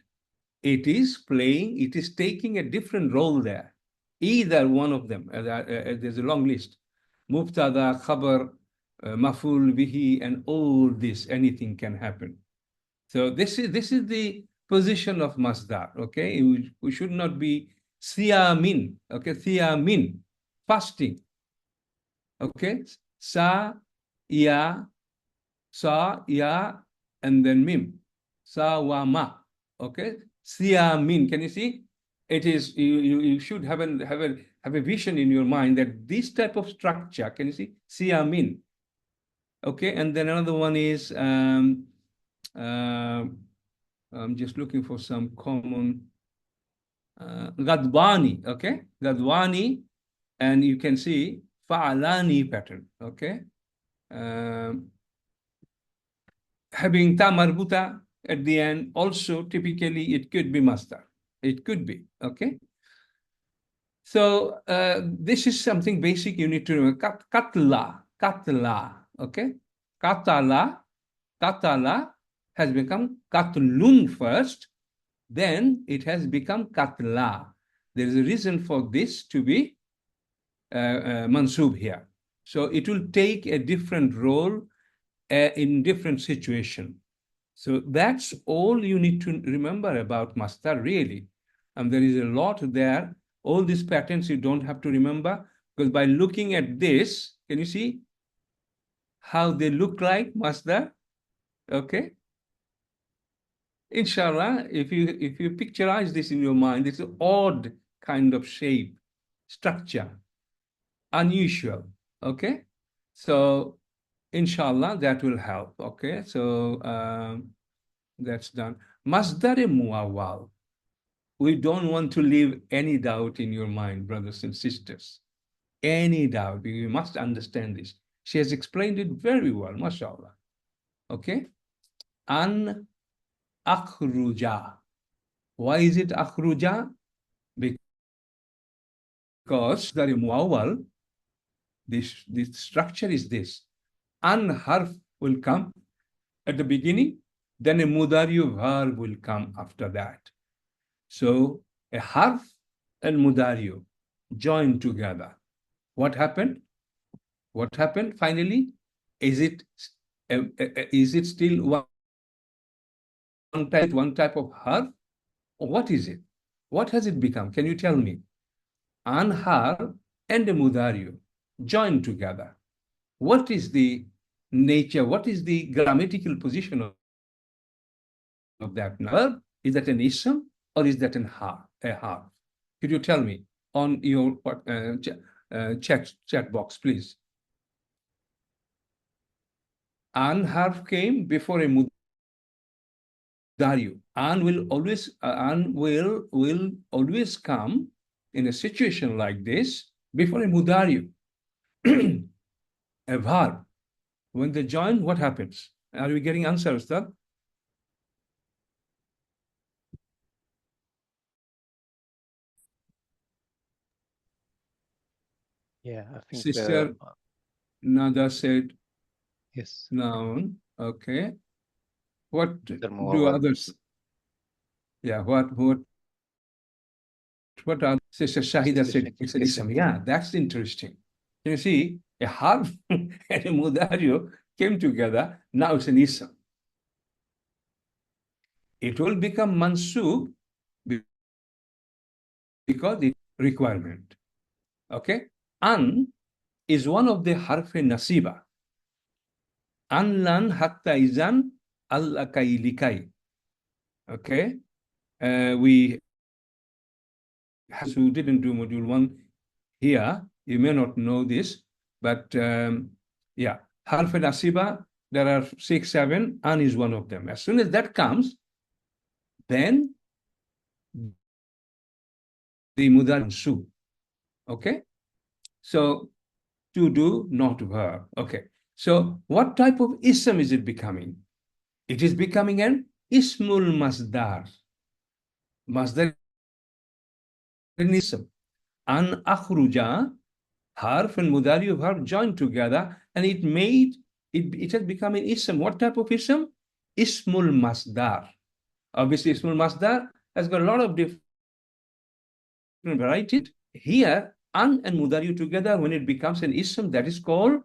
it is taking a different role there. Either one of them, there's a long list. Mubtada, khabar, maful bihi, and all this, anything can happen. So this is the position of masdar, okay? We should not be siyamin, okay? Siyamin, fasting, okay? Sa, ya, and then mim. Sa, wa, ma, okay? Siyamin, can you see? It is, you should have a vision in your mind that this type of structure, can you see? Siyamin, okay? And then another one is, I'm just looking for some common, Gadwani, okay? Gadwani, and you can see Fa'alani pattern, okay? Having ta marbuta at the end, also typically it could be masdar. It could be, okay? So this is something basic you need to remember. Katla, okay? Katala has become katlun first, then it has become katla. There is a reason for this to be mansub here. So it will take a different role in different situation. So that's all you need to remember about masdar, really. And there is a lot there. All these patterns you don't have to remember, because by looking at this, can you see how they look like masdar? Okay. Inshallah, if you picturize this in your mind, it's an odd kind of shape, structure, unusual. Okay. So inshallah, that will help. Okay. So that's done. Masdar muawwal. We don't want to leave any doubt in your mind, brothers and sisters. Any doubt. You must understand this. She has explained it very well, mashallah. Okay? An akhruja. Why is it akhruja? Because the muawwal, this structure is this. An harf will come at the beginning, then a mudariyu verb will come after that. So a harf and mudariyu joined together. What happened? What happened finally? Is it still one type of harf? Or what is it? What has it become? Can you tell me? An harf and a mudariyu joined together. What is the nature? What is the grammatical position of that verb? Is that an ism or is that a harf? Could you tell me on your chat box, please? An harf came before a mudariyu. An will always come in a situation like this before a mudariyu. A verb. When they join, what happens? Are we getting answers, sir? Yeah, I think Sister Nada said yes. noun. Okay. What Masdar do muawwal. others? Yeah, what are Sister Shahida said it's an ism. Yeah, that's interesting. You see, a harf and a mudario came together, now it's an ism. It will become mansub because it's requirement. Okay? An is one of the harf nasiba. An lan hatta izan al-akai likai. Okay? We who didn't do module 1 here, you may not know this, but yeah, harf nasiba, there are 6, 7, an is one of them. As soon as that comes, then the mudar mansub. Okay? So, to do, not verb. Okay. So, what type of ism is it becoming? It is becoming an ismul masdar. Masdar an ism. An akhruja, harf and mudari verb joined together, and it has become an ism. What type of ism? Ismul masdar. Obviously, ismul masdar has got a lot of different varieties. Here, an and mudari together, when it becomes an ism, that is called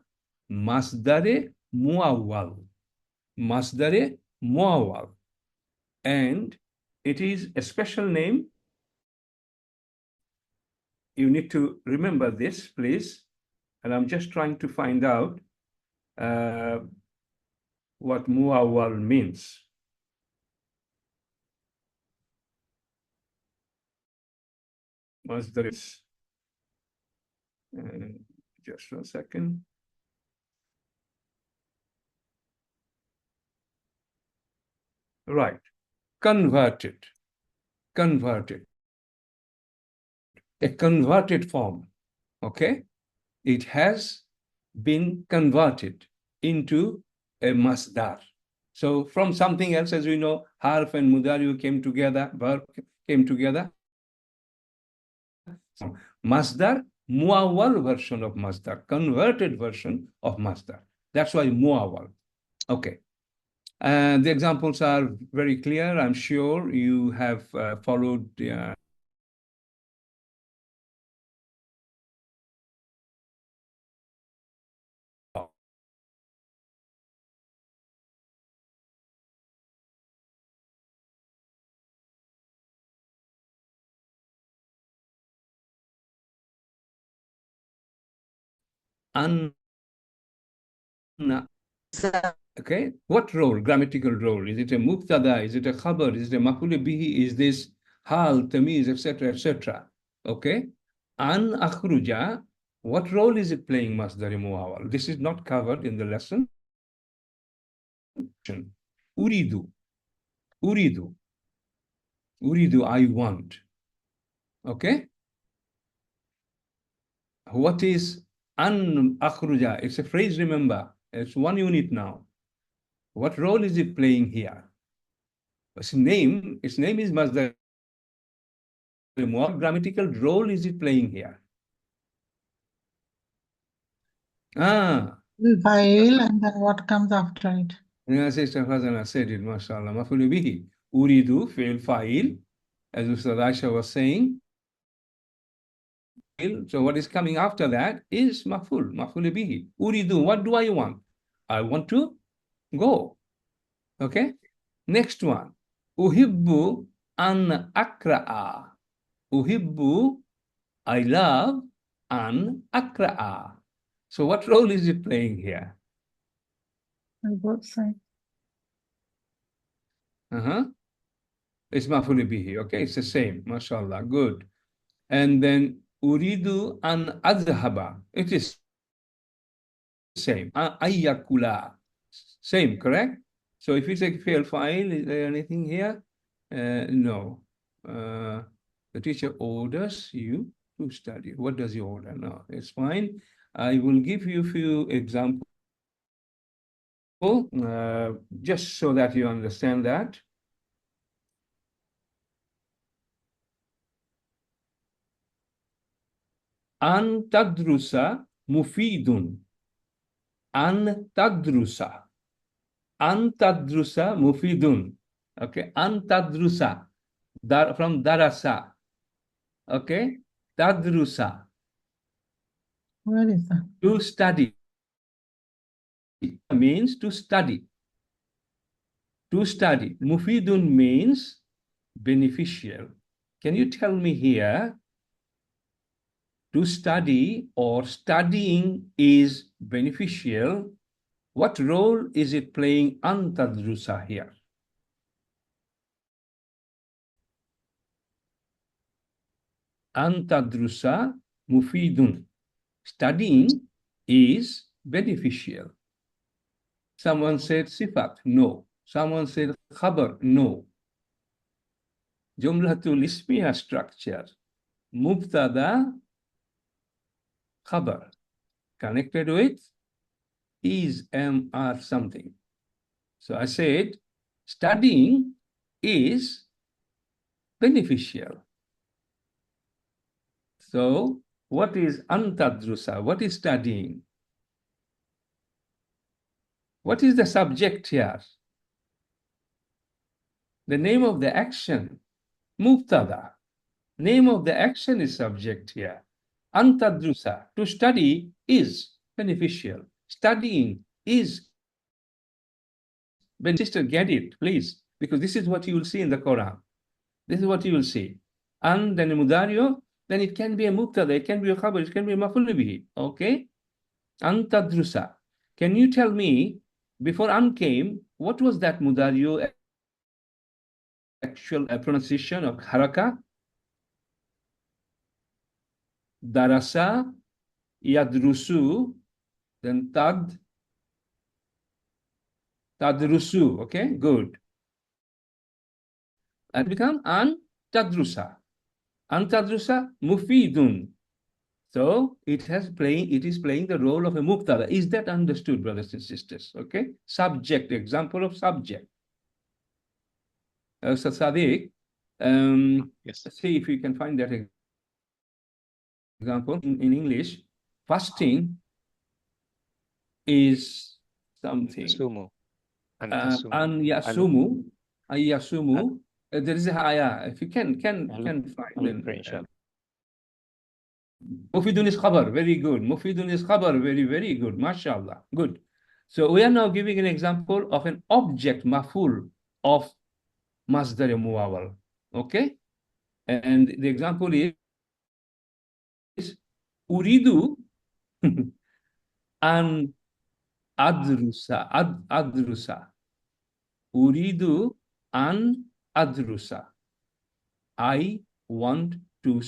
masdare muawwal. Masdare muawwal. And it is a special name. You need to remember this, please. And I'm just trying to find out what muawwal means. Masdar is, just 1 second. Right. Converted. Converted. A converted form. Okay? It has been converted into a masdar. So from something else, as we know, harf and mudari came together, verb came together. Masdar, muawwal version of masdar, converted version of masdar. That's why muawwal. Okay. The examples are very clear. I'm sure you have followed an. Okay, what role, grammatical role? Is it a mubtada? Is it a khabar? Is it a maf'ul bihi? Is this hal, tamiz, etc., etc.? Okay, an akhruja, what role is it playing, masdar muawwal? This is not covered in the lesson. Uridu, uridu, uridu, I want. Okay, what is an akhruja? It's a phrase, remember. It's one unit now. What role is it playing here? Its name is masdar. What grammatical role is it playing here? File, and then what comes after it? Yeah, Sister Fazana said it, mashallah. Maf'ul bihi. Uridu, fi'l fa'il, as Ustad Aisha was saying. So what is coming after that is maf'ul bihi. Uridu, what do I want? I want to go. Okay? Next one. Uhibbu an akra'a. Uhibbu, I love, an akra'a. So what role is it playing here? On both sides. It's maf'ul bihi. Okay, it's the same. MashaAllah. Good. And then uridu an adhaba. It is same. Ayyakula. Same, correct? So if you say fail file, is there anything here? No. The teacher orders you to study. What does he order? No, it's fine. I will give you a few examples just so that you understand that. An tadrusa mufidun. An tadrusa. Antadrusa mufidun. Okay, antadrusa. From darasa. Okay, tadrusa. Where is that? To study. Means to study. To study. Mufidun means beneficial. Can you tell me here, to study or studying is beneficial? What role is it playing antadrusa here? Antadrusa mufidun. Studying is beneficial. Someone said sifat, no. Someone said khabar, no. Jumlatul ismiya structure. Mubtada, khabar. Connected with is, am, are something. So I said, studying is beneficial. So what is antadrusa? What is studying? What is the subject here? The name of the action, mubtada. Name of the action is subject here. Antadrusa, to study is beneficial. Studying is beneficial. Sister, get it, please, because this is what you will see in the Quran. This is what you will see. And then mudario, then it can be a mubtada, it can be a khabar, it can be a maf'ul bihi. Okay? Antadrusa. Can you tell me, before an came, what was that mudario actual pronunciation of haraka? Darasa, yadrusu, then tadrusu. Okay, good. And become an tadrusa. An tadrusa mufidun. So it is playing the role of a mubtada. Is that understood, brothers and sisters? Okay, subject, example of subject. So Sadiq, Yes. see if you can find that example in English. Fasting is something. Sumu. An Antasumu. yasumu. There is a ayah. If you can find Inshallah. Mufidun is khabar, very good. Mufidun is khabar, very good. MashaAllah, good. So we are now giving an example of an object maf'ul of Masdar muawwal. Okay, and the example is uridu an adrusa. Adrusa. Uridu an adrusa. I want to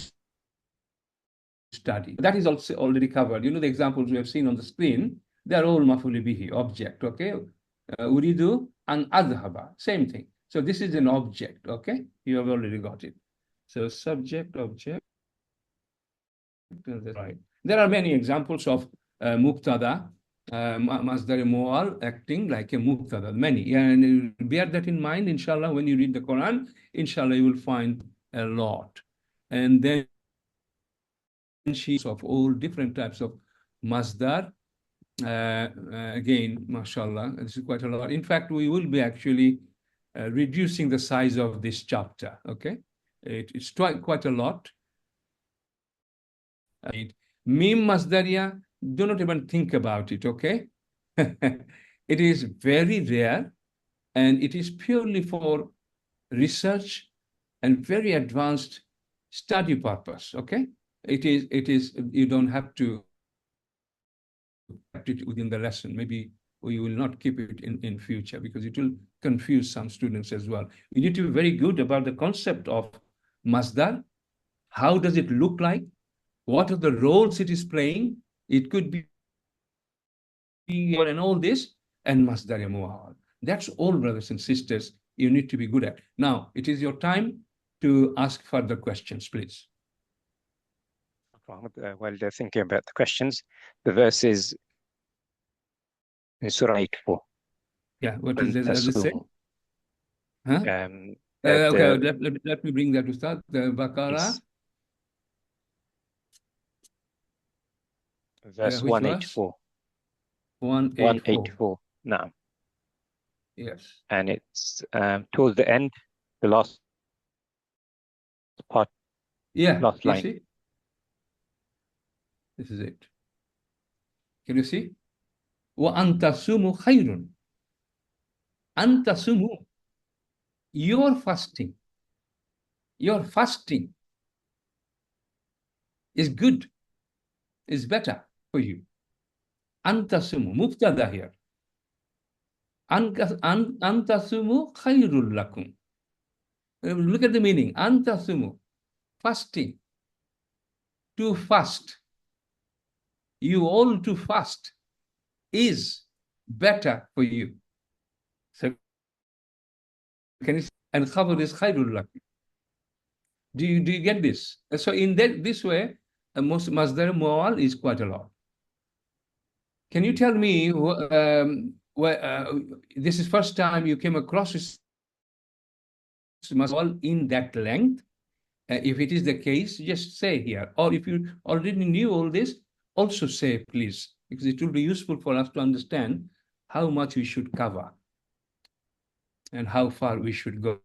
study. That is also already covered. You know, the examples we have seen on the screen, they are all maf'ul bihi, object. Okay, uridu an adhaba, same thing. So this is an object. Okay, you have already got it. So subject, object. Right. There are many examples of mubtada, masdar mu'al acting like a mubtada. Many, and bear that in mind. Inshallah, when you read the Quran, inshallah, you will find a lot. And then sheets of all different types of masdar. Again, mashallah, this is quite a lot. In fact, we will be actually reducing the size of this chapter. Okay, it's quite a lot. Mim masdaria, do not even think about it. Okay, it is very rare, and it is purely for research and very advanced study purpose. Okay, it is you don't have to it within the lesson. Maybe we will not keep it in future because it will confuse some students as well. We need to be very good about the concept of masdar. How does it look like? What are the roles it is playing? It could be and all this and masdar muawwal. That's all, brothers and sisters, you need to be good at. Now, it is your time to ask further questions, please. While they're thinking about the questions, the verse is in Surah 84. Yeah, what is it? As I say? Huh? Okay, let me bring that to start. The Baqarah. Verse Which 184. was? 184. Now. Yes. and it's towards the end, the last part, Yeah, last you line. see? This is it. Can you see? وَأَن تَصُومُوا خَيْرٌ. أَن تَصُومُوا. Your fasting. Your fasting is good, is better for you. أَن تَصُومُوا. مبتدا here. أَن تَصُومُوا خَيْرٌ لَكُمْ. Look at the meaning. أَن تَصُومُوا. Fasting. To fast. You all to fast is better for you. So can you see? And khabar is khairul lakum. Do you get this? So in this way, most Masdar Muawwal is quite a lot. Can you tell me this is first time you came across this Muawwal in that length? If it is the case, just say here. Or if you already knew all this, also say, please, because it will be useful for us to understand how much we should cover and how far we should go.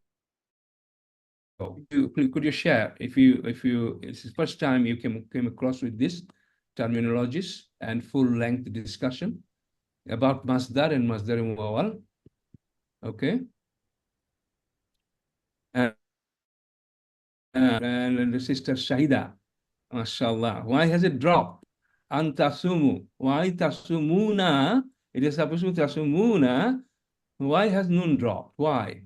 Could you share if it's the first time you came across with this terminologies and full-length discussion about Masdar and Masdar Muawwal? Okay. And the sister Shahida, mashallah. Why has it dropped? Antasumu. Why tasumuna? It is supposed to be tasumuna. Why has nun dropped? Why?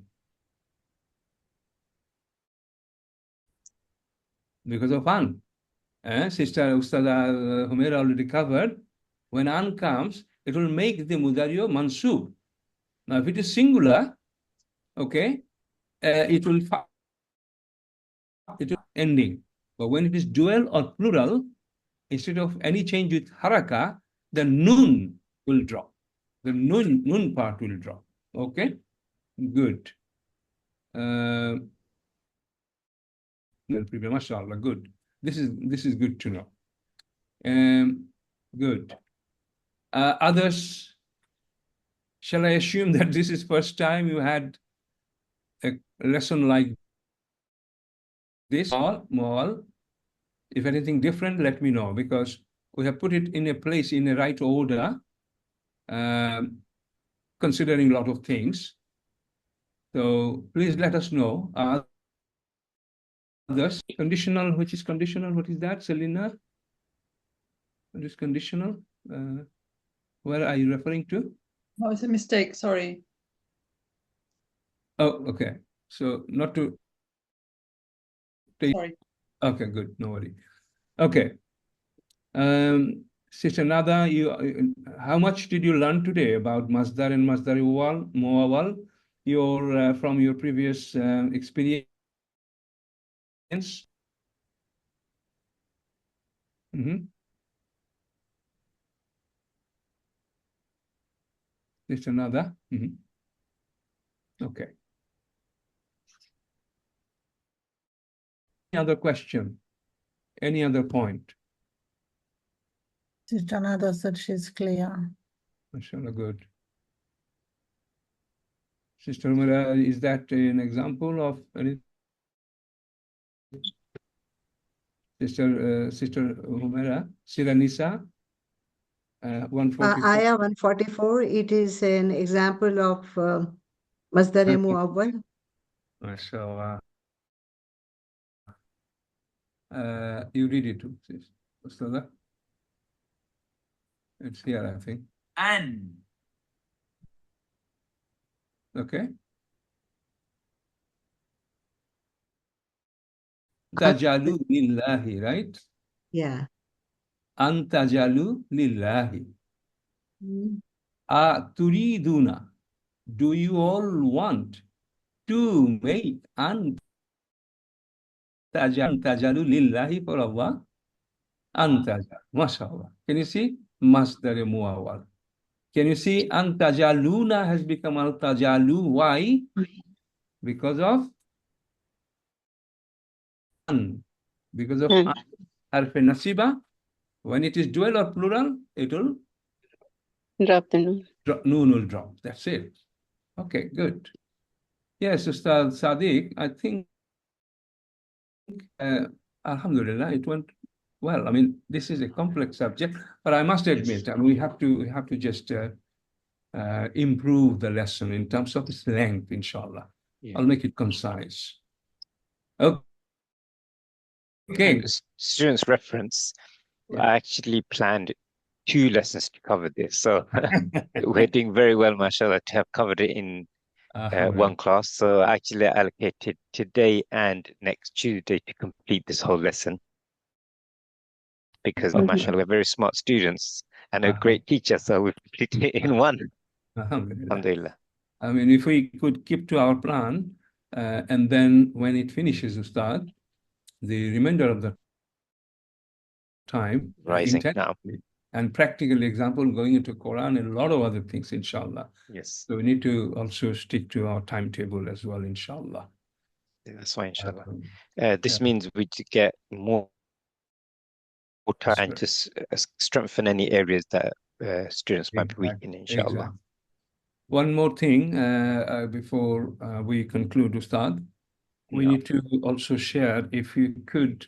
Because of an. Sister Ustada Humaira already covered. When an comes, it will make the mudario mansub. Now, if it is singular, okay, it will ending. But when it is dual or plural, instead of any change with haraka, the nun will drop. The nun part will drop. Okay, good. Mashallah, good. This is good to know. Good. Others, shall I assume that this is first time you had a lesson like this? More. If anything different, let me know, because we have put it in a place in the right order, considering a lot of things. So please let us know. Others, conditional, which is conditional? What is that, Selina? What is conditional? Where are you referring to? Oh, it's a mistake, sorry. Oh, okay. So not to... Sorry. Okay, good. No worry. Okay. Sister Nada, how much did you learn today about Masdar and Masdar Muawwal? From your previous experience? Sister Nada? Okay. Any other question? Any other point? Sister Nada said she's clear. Mashallah, good. Sister Umara, is that an example of any? Sister Umara, Sira Nisa, 144. Ayah 144, it is an example of Masdar Muawwal. Mashallah. You read it too, sis. Ustadha? It's here, I think. An. Okay. Tajalu lillahi, right? Yeah. Antajalu lillahi. Turiduna. Do you all want to make antajalu lillahi for Allah? Antajal. Mashallah. Can you see? Masdar Muawwal. Can you see? Antajaluna has become altajalu. Why? Because of an. Because of an. Harf nasiba. When it is dual or plural, it will Drop the nun. nun will drop. That's it. Okay, good. Yes, Ustad Sadiq, I think, Alhamdulillah, it went well. I mean, this is a complex subject, but I must admit, I mean, we have to just improve the lesson in terms of its length, inshallah. Yeah. I'll make it concise. Okay. And students' reference, Yeah. I actually planned 2 lessons to cover this. So we're doing very well, mashallah, to have covered it in one class. So I actually allocated today and next Tuesday to complete this whole lesson. Because, mashallah, we're very smart students and a great teacher. So we've completed it in one. Alhamdulillah. I mean, if we could keep to our plan, and then when it finishes, Ustad, the remainder of the time, Rising now. And practical example going into Quran and a lot of other things, inshallah. Yes. So we need to also stick to our timetable as well, inshallah. Yeah, that's why, inshallah. This means we get more time and to strengthen any areas that students might be weak in, inshallah. Exactly. One more thing before we conclude, Ustad. We need to also share, if you could,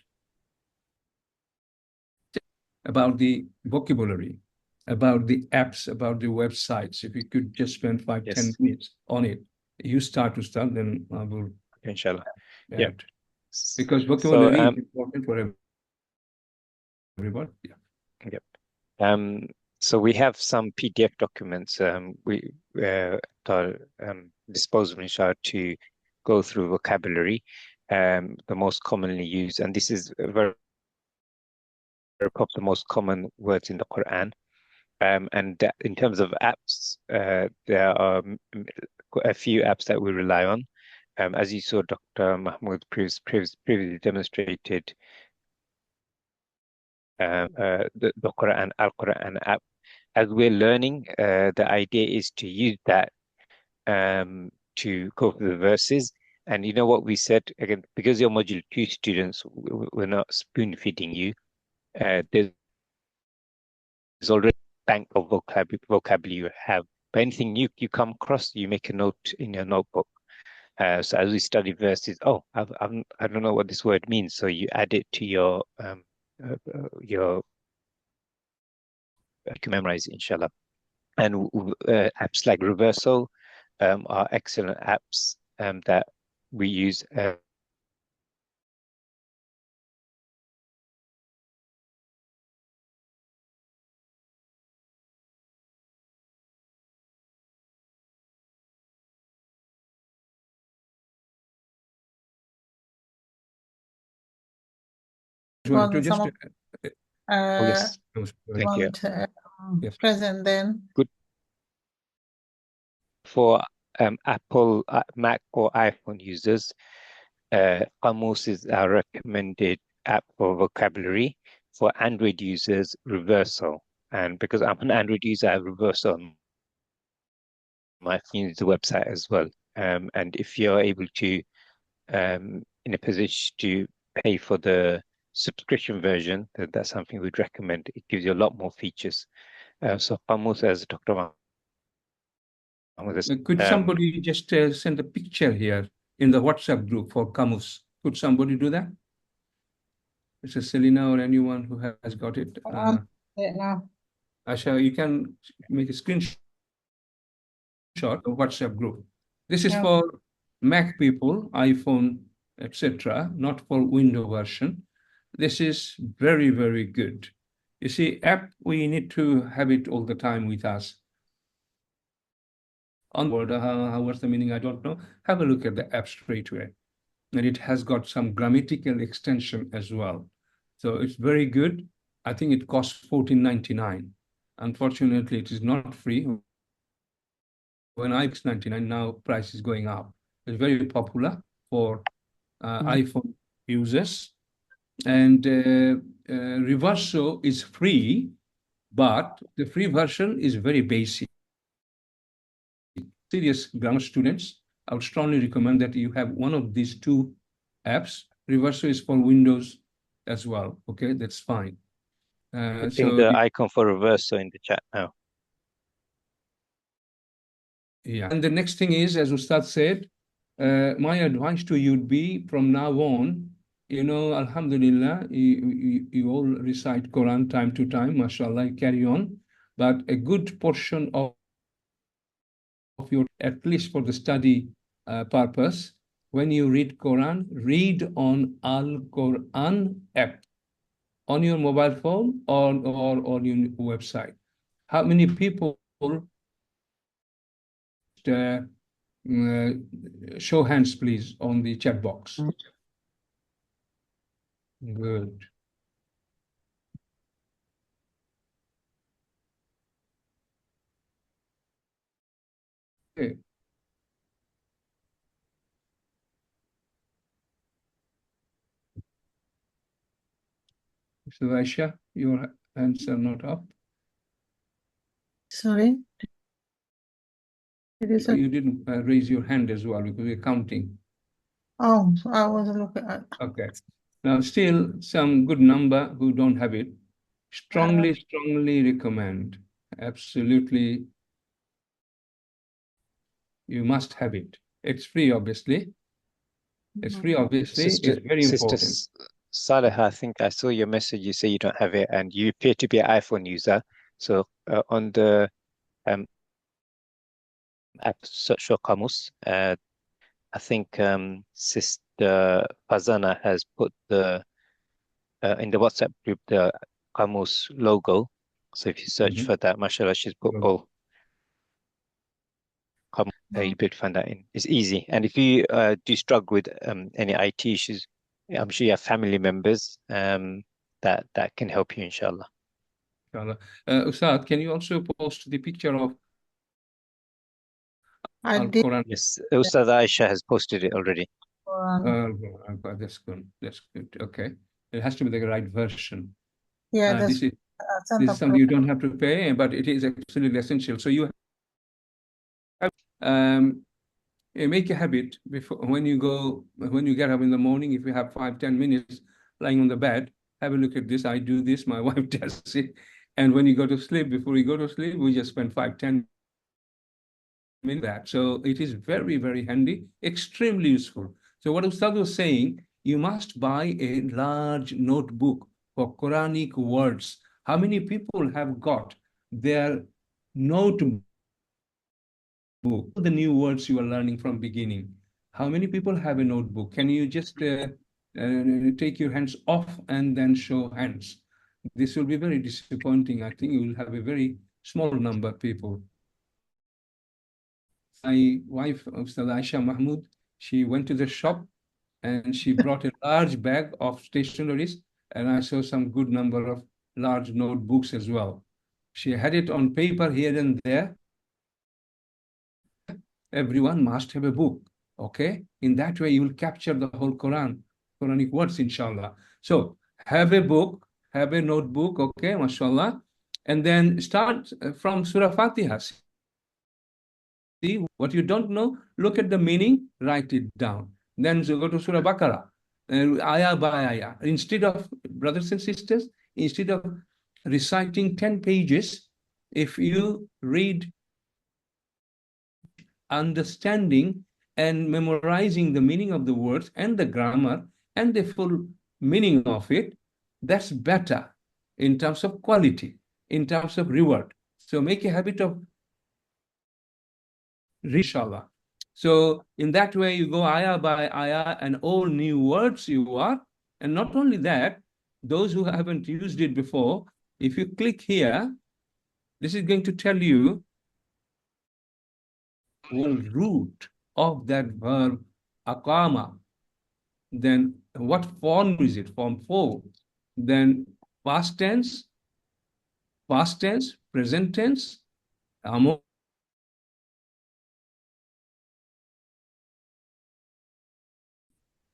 about the vocabulary, about the apps, about the websites. If you could just spend 5-10 minutes on it. You start, Ustad, then I will. Inshallah. Yeah. Because vocabulary So, is important for everybody. Yeah. Yep. So we have some PDF documents we disposable, inshallah, to go through vocabulary, the most commonly used, and this is very of the most common words in the Quran. And in terms of apps, there are a few apps that we rely on. As you saw, Dr. Mahmoud previously demonstrated the Qur'an, Al-Qur'an app. As we're learning, the idea is to use that to go through the verses. And you know what we said, again, because you're Module 2 students, we're not spoon-feeding you. There's already a bank of vocabulary you have. But anything new you come across, you make a note in your notebook. So as we study verses, I don't know what this word means, so you add it to your to memorize, inshallah. And apps like Reverso are excellent apps that we use. Well, To just some of, yes. Thank you. Yes. Present then. Good. For Apple, Mac or iPhone users, Qamus is our recommended app for vocabulary. For Android users, Reverso. And because I'm an Android user, I have Reverso on my phone, use the website as well. And if you're able to, in a position to pay for the subscription version, then that's something we'd recommend. It gives you a lot more features. So Qamus, as Dr. Mahmoud, could somebody just send a picture here in the WhatsApp group for Qamus? Could somebody do that? Mr. Selina or anyone who has got it? Now. Asha, you can make a screenshot of WhatsApp group. This is for Mac people, iPhone, etc., not for Windows version. This is very, very good. You see, app, we need to have it all the time with us. On board, what's the meaning? I don't know. Have a look at the app straight away. And it has got some grammatical extension as well. So it's very good. I think it costs $14.99. Unfortunately, it is not free. When I was $99, now price is going up. It's very popular for iPhone users. And Reverso is free, but the free version is very basic. Serious grammar students, I would strongly recommend that you have one of these 2 apps. Reverso is for Windows as well. Okay, that's fine. Putting the icon for Reverso in the chat now. Yeah. And the next thing is, as Ustad said, my advice to you would be from now on, you know, Alhamdulillah, you all recite Quran time to time, mashallah, you carry on, but a good portion of your, at least for the study purpose, when you read Quran, read on Al-Qur'an app, on your mobile phone or on your website. How many people show hands, please, on the chat box? Good. Okay. So Aisha, your hands are not up. Sorry. Did you say? You didn't raise your hand as well because we're counting. Oh, I was looking at. Okay. Now, still some good number who don't have it. Strongly recommend. Absolutely. You must have it. It's free, obviously. It's free, obviously. It's very important. Saleh, I think I saw your message. You say you don't have it, and you appear to be an iPhone user. So on the app search for Qamus, I think Sister Fazana has put the in the WhatsApp group the Qamus logo. So if you search for that, mashallah, she's put all Qamus. You'll be able to find that in. It's easy. And if you do struggle with any IT issues, I'm sure you have family members that can help you, inshallah. Inshallah. Ustad, can you also post the picture of I did. Al-Quran? Yes, Ustad Aisha has posted it already. That's good. That's good. Okay. It has to be the right version. Yeah, This is something you don't have to pay, but it is absolutely essential. So you have make a habit before when you get up in the morning. If you have 5-10 minutes lying on the bed, have a look at this. I do this. My wife does it. And when you go to sleep, before you go to sleep, we just spend 5-10 minutes that. So it is very, very handy, extremely useful. So what Ustad was saying, you must buy a large notebook for Quranic words. How many people have got their notebook, the new words you are learning from beginning? How many people have a notebook? Can you just take your hands off and then show hands? This will be very disappointing. I think you will have a very small number of people. My wife, Ustad Aisha Mahmood, she went to the shop and she brought a large bag of stationeries, and I saw some good number of large notebooks as well. She had it on paper here and there. Everyone must have a book, okay? In that way, you will capture the whole Quranic words, inshallah. So have a book, have a notebook, okay, mashallah, and then start from Surah Fatiha. See what you don't know, look at the meaning, write it down. Then go to Surah Baqarah, ayah by ayah. Instead of, brothers and sisters, instead of reciting 10 pages, if you read, understanding and memorizing the meaning of the words and the grammar and the full meaning of it, that's better in terms of quality, in terms of reward. So make a habit of inshallah. So in that way, you go ayah by ayah and all new words you are. And not only that, those who haven't used it before, if you click here, this is going to tell you the root of that verb, aqama. Then what form is it? Form 4. Then past tense, present tense,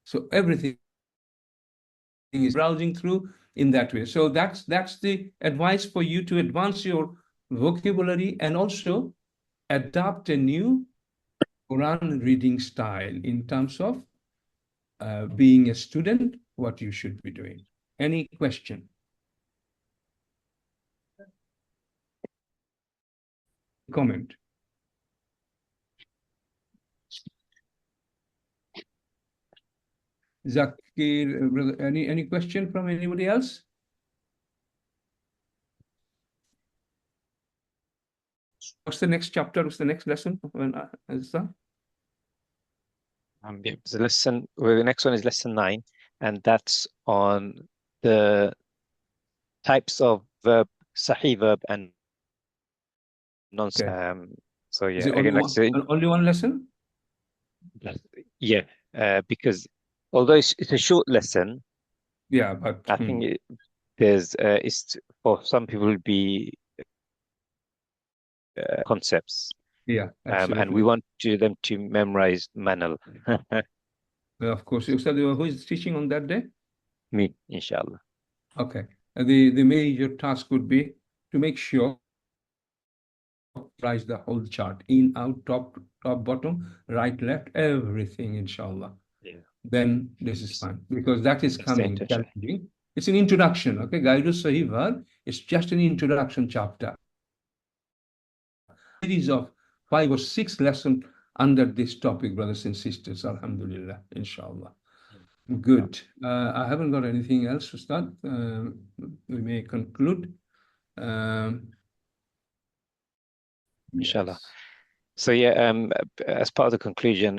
so everything is browsing through in that way. So that's the advice for you to advance your vocabulary and also adopt a new Quran reading style in terms of being a student, what you should be doing. Any question? Comment? Zakir, brother, any question from anybody else? What's the next chapter? What's the next lesson? Yeah, so the next one is lesson 9, and that's on the types of verb, sahih verb, and non. Okay. So Is yeah, it again, like I said, only one lesson? yeah, because although it's a short lesson, Yeah, but I think it's for some people will be concepts, yeah, and absolutely. we want them to memorize manal. Of course. Who is teaching on that day? Me, inshallah. Okay. The major task would be to make sure price the whole chart, in, out, top, bottom, right, left, everything, inshallah. Yeah. Then this is fine, because that is Let's stay in coming, touch. challenging. It's an introduction, okay? Guidus Sahih Verb, it's just an introduction chapter. Series of 5 or 6 lessons under this topic, brothers and sisters, alhamdulillah, inshallah. Good. I haven't got anything else to start. We may conclude. Inshallah. Yes. So yeah, as part of the conclusion,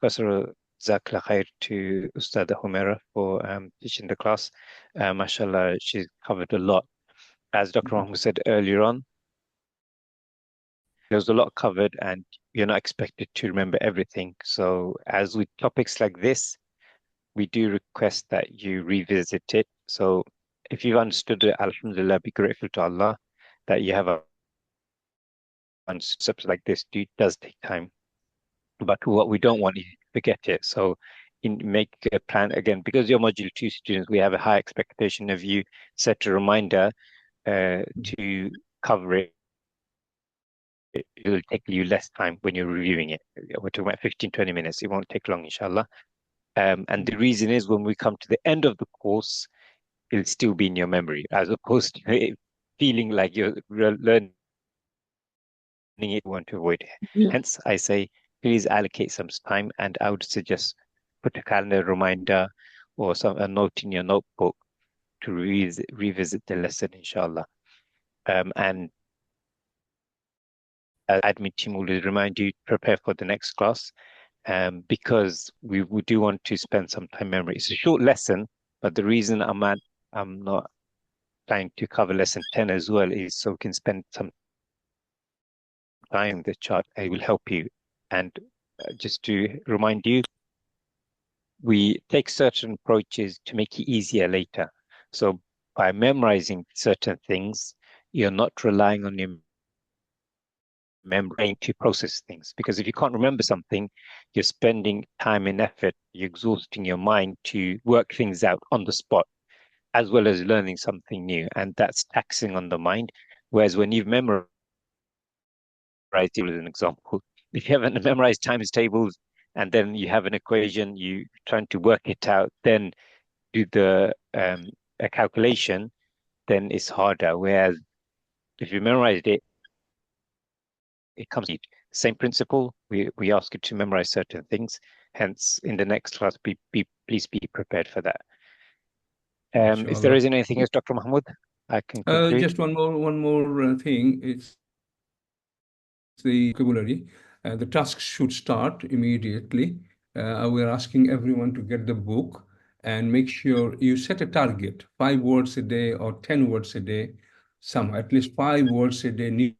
first of all, Jazakallah khair to Ustad Humera for teaching the class. Mashallah, she's covered a lot. As Dr. Muhammad said earlier on, there's a lot covered and you're not expected to remember everything. So as with topics like this, we do request that you revisit it. So if you've understood it, alhamdulillah, be grateful to Allah that you have a concepts like this does take time. But what we don't want is to forget it. So make a plan again, because you're module 2 students, we have a high expectation of you. Set a reminder to cover it. It will take you less time when you're reviewing it. We're talking about 15-20 minutes. It won't take long, inshallah. And the reason is when we come to the end of the course, it'll still be in your memory, as opposed to it feeling like you're learning it, you want to avoid it. Hence, I say, please allocate some time, and I would suggest put a calendar reminder or a note in your notebook to revisit the lesson, inshallah. And admin team will remind you to prepare for the next class, because we do want to spend some time memory. It's a short lesson, but the reason I'm not trying to cover lesson 10 as well is so we can spend some time in the chart. It will help you. And just to remind you, we take certain approaches to make it easier later. So by memorizing certain things, you're not relying on your memory to process things. Because if you can't remember something, you're spending time and effort, you're exhausting your mind to work things out on the spot, as well as learning something new. And that's taxing on the mind. Whereas when you've memorized, as an example, if you haven't memorized times tables and then you have an equation, you trying to work it out, then do the a calculation, then it's harder. Whereas if you memorized it, it comes same principle. We ask you to memorize certain things. Hence, in the next class, please be prepared for that. If there isn't anything else, Dr. Mahmoud, I can conclude. Just one more thing. It's the vocabulary. The tasks should start immediately. We're asking everyone to get the book and make sure you set a target, 5 words a day or 10 words a day, at least 5 words a day, new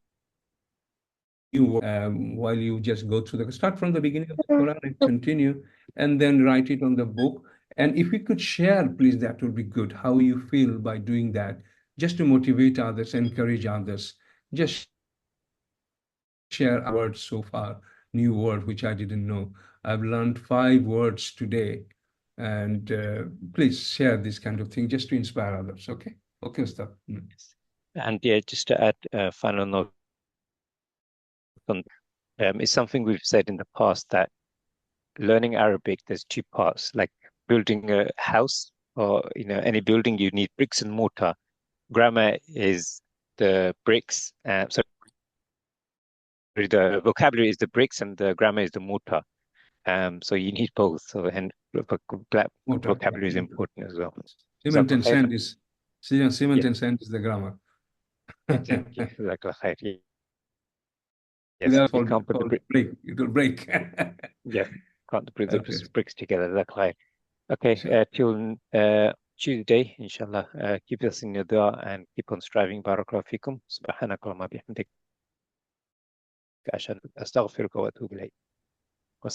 while you just go through start from the beginning of the Quran and continue, and then write it on the book. And if you could share, please, that would be good, how you feel by doing that, just to motivate others, encourage others. Just share a word so far, new word, which I didn't know. I've learned 5 words today. And please share this kind of thing just to inspire others. Okay. Okay, stop. And yeah, just to add a final note on, it's something we've said in the past that learning Arabic, there's 2 parts, like building a house or any building, you need bricks and mortar. Grammar is the bricks, so the vocabulary is the bricks and the grammar is the mortar. So you need both. So, and vocabulary is important as well. Cement and Jazakallah khair. sand is cement Yeah. and sand is the grammar. Exactly. Jazakallah khair. Yes, Without we can't put the break, it will break. yes, can't put the Okay. bricks together. Jazakallah khair. Okay, Sure. till Tuesday, inshallah. Keep us in your dua and keep on striving. Barakallahu fikum. Subhanakallahumma bihamdik. Astaghfiruka wa atubu ilayk.